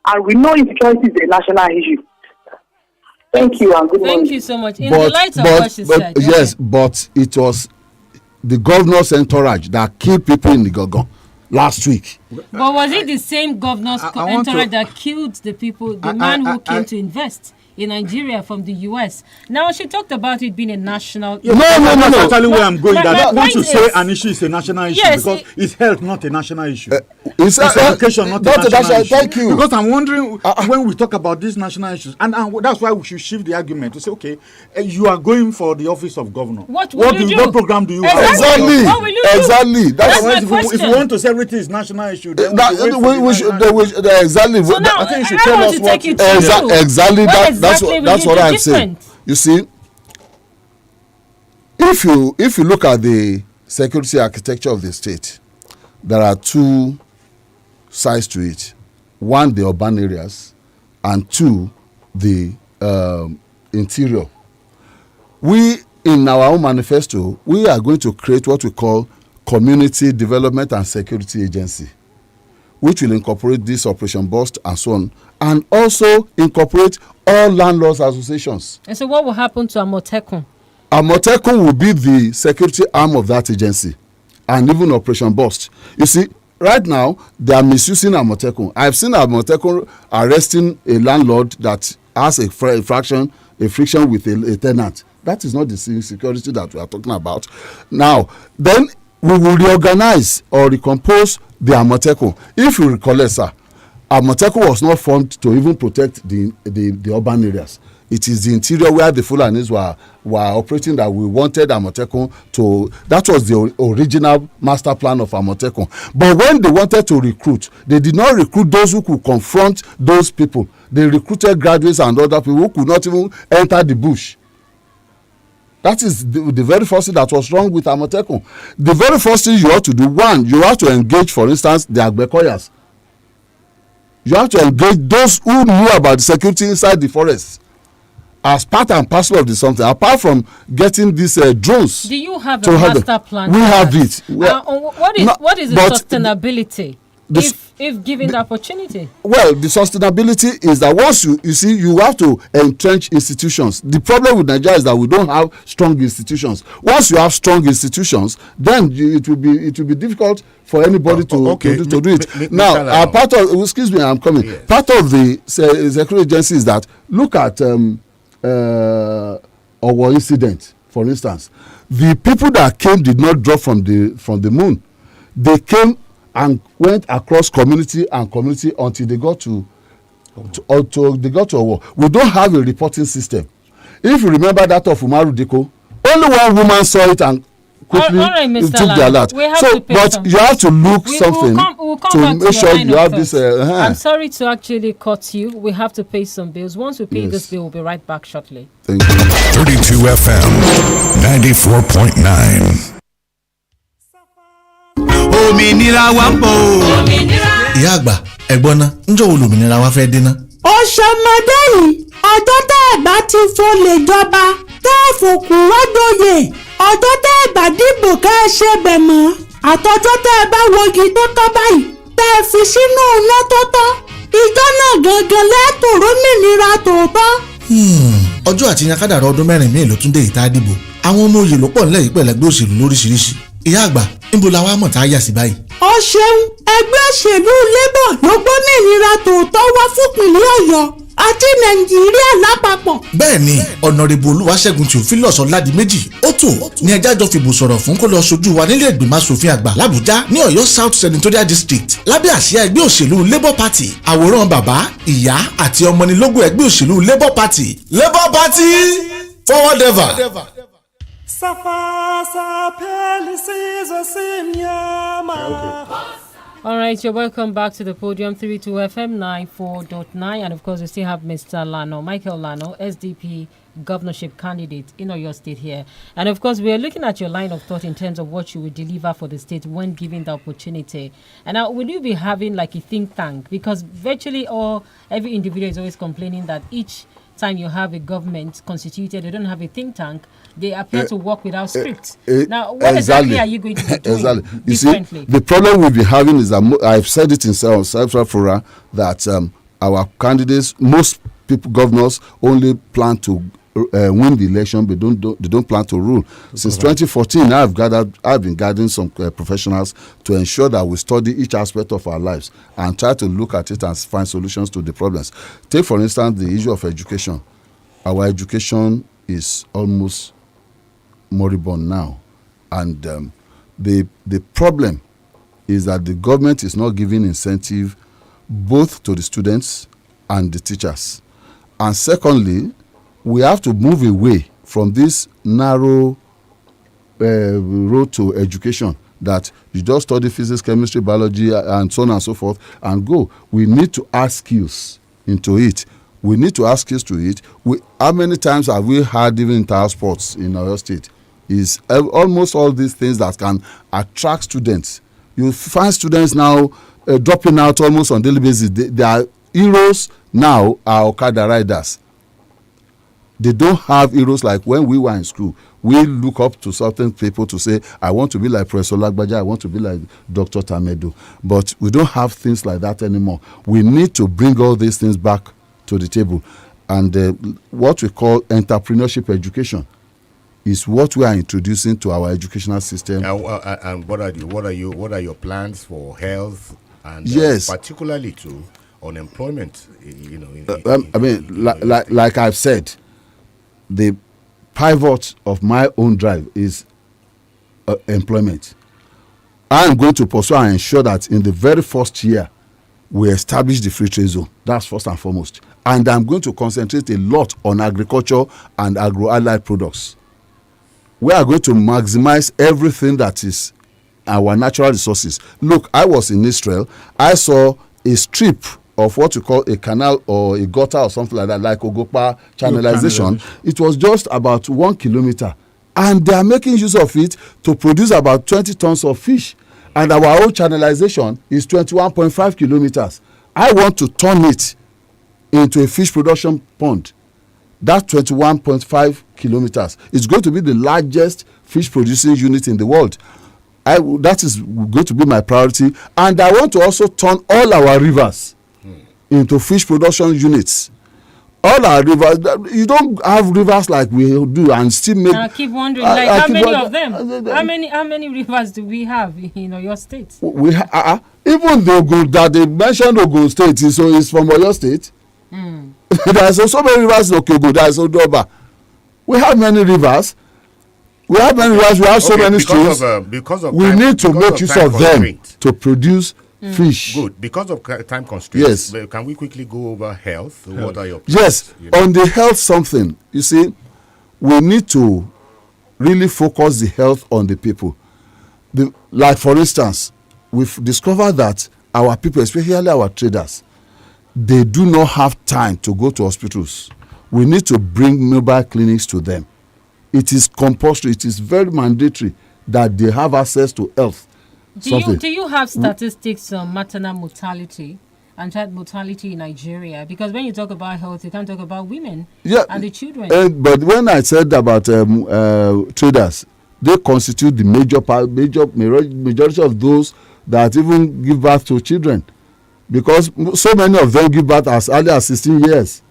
and we know insecurity is a national issue. Thank you and good morning. Thank you so much. In the light of what she said. Yes, but it was the governor's entourage that killed people in the Gogon last week. But was it the same governor's entourage that killed the people, the man who came to invest in Nigeria from the US? Now, she talked about it being a national issue. No. That's actually where I'm going. That once you say an issue is a national issue, yes, because it's health, not a national issue. It's education, not a national issue. Thank you. Because I'm wondering when we talk about these national issues, and that's why we should shift the argument to say, okay, you are going for the office of governor. What program do you have? Exactly. What will you Exactly. do? That's my question. If you want to say everything is national issue, then exactly. So now, I think you should I tell want us to what take you to exactly. That's what I'm saying. different? You see, if you look at the security architecture of the state, there are two sides to it. One, the urban areas, and two, the interior. We, in our own manifesto, we are going to create what we call Community Development and Security Agency, which will incorporate this Operation Burst and so on, and also incorporate all landlords associations. And so what will happen to Amotekun? Amotekun will be the security arm of that agency, and even Operation Burst. You see, right now, they are misusing Amotekun. I've seen Amotekun arresting a landlord that has a friction with a tenant. That is not the security that we are talking about. Now, then we will reorganize or recompose the Amotekun. If you recollect, sir, Amotekun was not formed to even protect the urban areas. It is the interior where the Fulanis were operating that we wanted Amotekun to. That was the original master plan of Amotekun. But when they wanted to recruit, they did not recruit those who could confront those people. They recruited graduates and other people who could not even enter the bush. That is the very first thing that was wrong with Amotekun. The very first thing you have to do, one, you have to engage, for instance, the AGBOKE. You have to engage those who knew about the security inside the forest as part and parcel of the something. Apart from getting these drones. Do you have a master plan? We have it. What is the sustainability if given the opportunity? Well, the sustainability is that once you see, you have to entrench institutions. The problem with Nigeria is that we don't have strong institutions. Once you have strong institutions, then it will be difficult for anybody to do it. Now, part of, excuse me, I'm coming. Yes. Part of the security agency is that look at our incident, for instance. The people that came did not drop from the moon. They came and went across community until they got to a war. We don't have a reporting system. If you remember that of Umaru Diko, only one woman saw it and quickly took the alert. But you have to look something to make sure you have this. I'm sorry to actually cut you. We have to pay some bills. Once we pay this bill, we'll be right back shortly. Thank you. 32 FM 94.9. Òmìnira wa ń bọ̀. Ìyá àgbà ẹ̀gbọ́n náà ńjọ́ wo lòmìnira wa fẹ́ dé ná. Ọ̀sọ̀mọdé yìí ọjọ́ tẹ́ ẹ̀ bá ti fọlẹ̀ jọba tẹ́ ẹ̀ fòkù wọ́dọ̀yè ọjọ́ tẹ́ ẹ̀ bá dìbò kẹ́ ẹ ṣe bẹ̀ mọ́ àtọ́jọ́ tẹ́ ẹ bá wọgi tó tọ́ báyìí tẹ́ ẹ fi sínú iná tó tọ́ ìjọ náà gangan lẹ́tòrò mìnira tòótọ́. Ọjọ́ àti yan kádàrá ọdún mẹ́rin míì ló tún dé ìta dìbò. Àwọn ọmọ òye ló pọ̀ nílẹ̀ yìí pẹ̀lẹ́gbẹ́ òṣèlú lóríṣiríṣi. Ìyá àgbà níbo la wá mọ̀ tá a yà sí báyìí. Ó ṣeun ẹgbẹ́ òṣèlú labour ló gbómìnira tòótọ́ wá fúnpìnlẹ̀ Ọ̀yọ́ àti Nàìjíríà lápapọ̀. Bẹ́ẹ̀ni ọ̀nàrẹ́bù Olúwaṣẹ́gun Theophilus Ọládìméjì ó tó ní ẹjá jọ fìbò sọ̀rọ̀ fún kó lọ ṣojú wa nílé ìgbìmọ̀ asòfin àgbà l'Àbújá ní Ọ̀yọ́ South Senatorial District lábẹ́ àsíá ẹgbẹ́ òṣèlú Labour Party. Àwòrán bàbá ìyá àti ọmọ ní lógò ẹgbẹ́ òṣèlú Labour Party. Labour Party forward ever. All right, you're welcome back to the podium. 32 FM 94.9, and of course we still have Mr. Michael Lano, SDP governorship candidate in Oyo State here. And of course we are looking at your line of thought in terms of what you would deliver for the state when given the opportunity. And now, will you be having like a think tank? Because virtually every individual is always complaining that each time you have a government constituted, they don't have a think tank, they appear to work without script. Now, what exactly are you going to be doing You differently? See, the problem we've been having is that I've said it in several fora that our candidates, most people, governors, only plan to win the election, but they don't plan to rule. Since 2014, I've been gathering some professionals to ensure that we study each aspect of our lives and try to look at it and find solutions to the problems. Take, for instance, the issue of education. Our education is almost moribund now, and the problem is that the government is not giving incentive both to the students and the teachers. And secondly, we have to move away from this narrow road to education that you just study physics, chemistry, biology, and so on and so forth, and go. We need to add skills into it. We need to add skills to it. How many times have we had even inter sports in our state? Is almost all these things that can attract students. You find students now dropping out almost on daily basis. They are heroes now, are Okada riders. They don't have heroes like when we were in school. We look up to certain people to say, I want to be like Professor Lagbaja, I want to be like Dr. Tamedo. But we don't have things like that anymore. We need to bring all these things back to the table. And what we call entrepreneurship education is what we are introducing to our educational system. And what are your plans for health and yes, particularly to unemployment? Like I've said, the pivot of my own drive is employment. I'm going to pursue and ensure that in the very first year we establish the free trade zone. That's first and foremost. And I'm going to concentrate a lot on agriculture and agro-allied products. We are going to maximize everything that is our natural resources. Look, I was in Israel. I saw a strip of what you call a canal or a gutter or something like that, like Ogopa channelization. It was just about 1 kilometer. And they are making use of it to produce about 20 tons of fish. And our own channelization is 21.5 kilometers. I want to turn it into a fish production pond. That 21.5 kilometers is going to be the largest fish producing unit in the world. That is going to be my priority. And I want to also turn all our rivers into fish production units. All our rivers, you don't have rivers like we do and still make. I keep wondering, how many of them? How many rivers do we have in Oyo State? We even the Ogun that they mentioned Ogun State is from Oyo State. There's also many rivers in Okyogo. There's Odoba. We have many rivers. We have so many streams. We need to make use of them to produce fish. Good. Because of time constraints, yes. Can we quickly go over health? What are your plans? Yes. On the health something, you see, we need to really focus the health on the people. Like for instance, we've discovered that our people, especially our traders, they do not have time to go to hospitals. We need to bring mobile clinics to them. It is compulsory. It is very mandatory that they have access to health. Do you have statistics on maternal mortality and child mortality in Nigeria? Because when you talk about health, you can't talk about women and the children. But when I said about traders, they constitute the majority of those that even give birth to children. Because so many of them give birth as early as 16 years,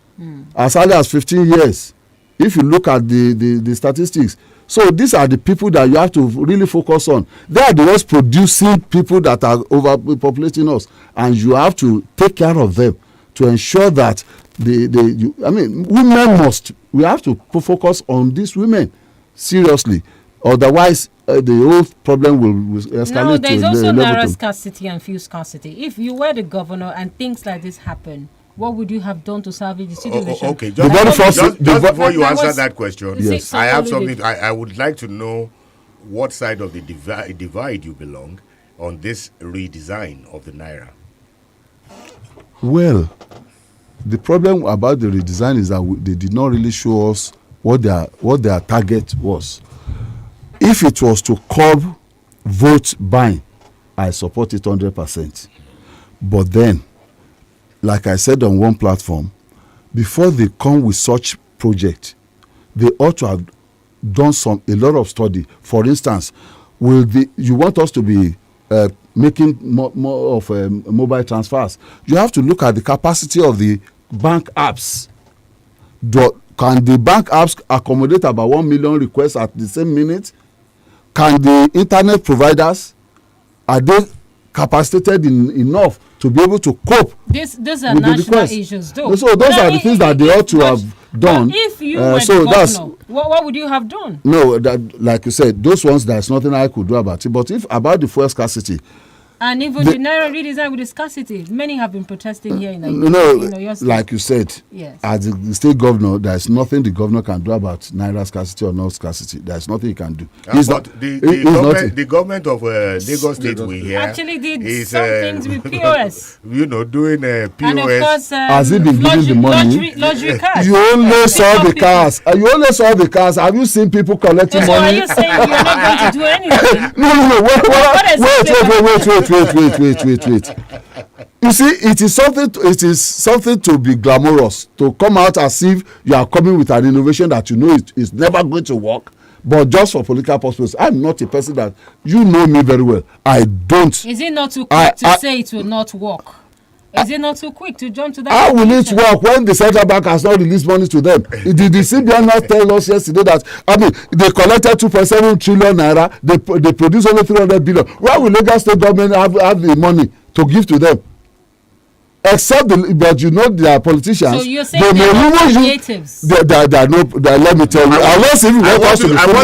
as early as 15 years. If you look at the statistics. So these are the people that you have to really focus on. They are the ones producing people that are overpopulating us. And you have to take care of them to ensure that we have to focus on these women seriously. Otherwise, the whole problem will escalate. Now, there's also naira scarcity and fuel scarcity. If you were the governor and things like this happen, what would you have done to salvage the situation? Okay, just before you answer that question, yes, I have something. I would like to know what side of the divide you belong on this redesign of the naira. Well, the problem about the redesign is that they did not really show us what their target was. If it was to curb vote buying, I support it 100%. But then, like I said on one platform, before they come with such project, they ought to have done a lot of study. For instance, you want us to be making more of mobile transfers? You have to look at the capacity of the bank apps. Can the bank apps accommodate about 1 million requests at the same minute? Can the internet providers, are they capacitated enough to be able to cope? These are national issues, though. So those are the things that they ought to have done. But if you were the governor, what would you have done? No, like you said, those ones, there's nothing I could do about it. But if about the fuel scarcity, and even the Naira redesign with the scarcity, many have been protesting here in Nigeria. No, like you said, yes. As the state governor, there's nothing the governor can do about Naira scarcity or not scarcity. There's nothing he can do. The government of Lagos State we hear actually did some things with POS. Doing POS. And of course, has he been giving the money? Lottery cards. You only saw the cars. You only saw the cars. Have you seen people collecting money? So are you saying you're not going to do anything? No. Wait. You see, it is something to be glamorous, to come out as if you are coming with an innovation that you know is never going to work, but just for political purposes. I'm not a person that, you know me very well. I don't. Is it not too quick to say it will not work? Is it not too quick to jump to that? How will it work when the central bank has not released money to them? Did the CBN not tell us yesterday that, they collected 2.7 trillion naira, they produced only 300 billion. Why will Lagos State government have the money to give to them? Except but they are politicians. So you're saying they are creatives? Let me tell you. I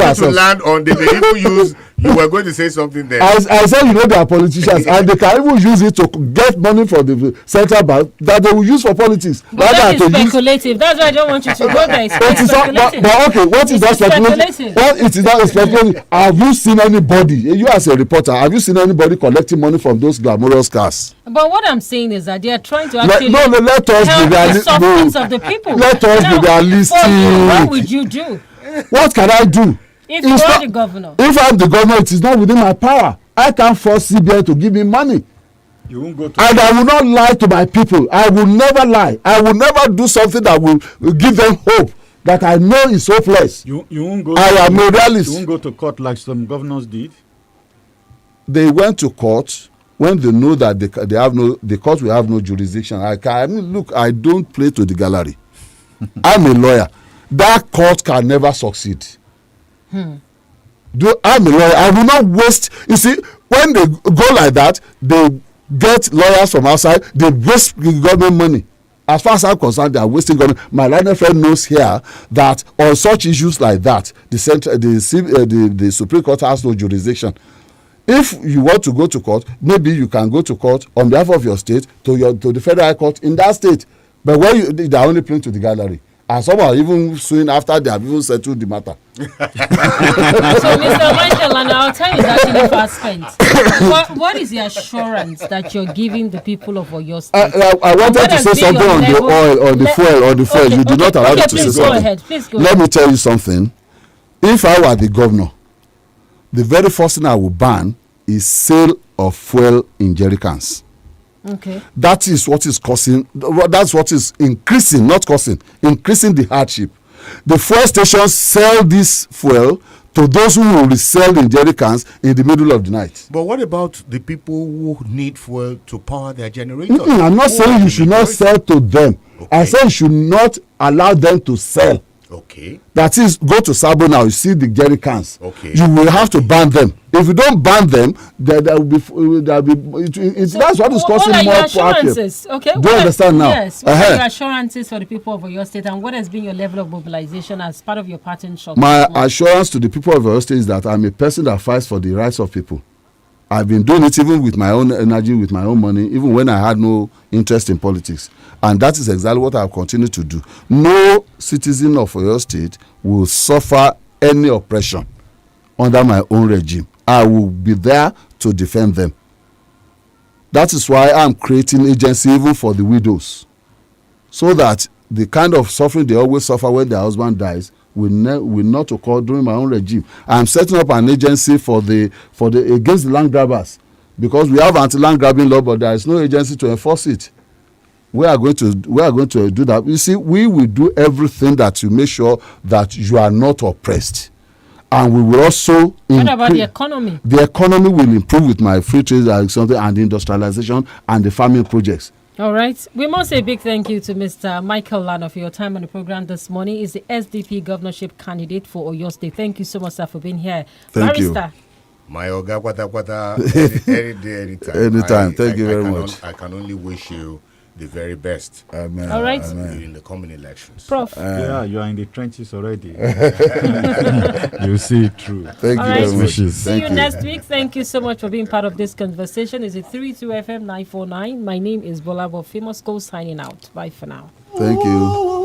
want to land on they even use. You were going to say something there. I said, they are politicians, and they can even use it to get money from the central bank that they will use for politics. But that is speculative. That's why I don't want you to go there. But okay, what is that speculative? What it is not speculative? Have you seen anybody? You as a reporter, have you seen anybody collecting money from those glamorous cars? But what I'm saying is that they are trying to actually let us help the sufferings of the people. Let us be realistic. What would you do? What can I do? If you are the governor. If I'm the governor, it is not within my power. I can't force CBN to give me money. You won't go to and I will not lie to my people. I will never lie. I will never do something that will give them hope that I know is hopeless. You won't go. I am a realist. You won't go to court like some governors did. They went to court when they know that the court will have no jurisdiction. Look, I don't play to the gallery. I'm a lawyer. That court can never succeed. I'm a lawyer. I will not waste. You see, when they go like that, they get lawyers from outside. They waste government money. As far as I'm concerned, they are wasting government. My line friend knows here that on such issues like that, the Supreme Court has no jurisdiction. If you want to go to court, maybe you can go to court on behalf of your state to the federal court in that state. But when they are only playing to the gallery. And some are even suing after they have even settled the matter. So, Mr. Michael, and I'll tell you that in fast spent. What is the assurance that you're giving the people of your state? I wanted to say something on the oil, on the fuel. You do not allow me to say something. Go ahead. Please go Let ahead. me tell you something. If I were the governor, the very first thing I would ban is sale of fuel in jerry cans. Okay. That is what is causing. That's what is increasing, not causing, increasing the hardship. The fuel stations sell this fuel to those who will resell in jerry cans in the middle of the night. But what about the people who need fuel to power their generators? I'm not saying you should not sell to them. Okay. I say you should not allow them to sell. Okay. That is, go to Sabo now, you see the jerry cans. Okay. You will have to ban them. If you don't ban them, there will be that's what is causing more assurances? Okay. Do you understand now? Yes. What are your assurances for the people of your state, and what has been your level of mobilization as part of your parting shot? My assurance to the people of your state is that I'm a person that fights for the rights of people. I've been doing it even with my own energy, with my own money, even when I had no interest in politics. And that is exactly what I'll continue to do. No citizen of your state will suffer any oppression under my own regime. I will be there to defend them. That is why I'm creating agency even for the widows, so that the kind of suffering they always suffer when their husband dies will not occur during my own regime. I'm setting up an agency for the against the land grabbers, because we have anti-land grabbing law, but there is no agency to enforce it. we are going to do that. You see, we will do everything that to make sure that you are not oppressed. And we will also what about the economy? The economy will improve with my free trade and the industrialization and the farming projects. All right. We must say a big thank you to Mr. Michael Lano for your time on the program this morning. He's the SDP governorship candidate for Oyo State. Thank you so much, sir, for being here. Thank you. My Oga Kwata, any day, anytime. Anytime. Thank you very much. I can only wish you the very best. Amen. All right. In the coming elections. Prof. Yeah, you are in the trenches already. You see it through. Thank you very much. See you next week. Thank you so much for being part of this conversation. It's a 32 FM 949. My name is Gbolabo, famous school signing out. Bye for now. Thank you.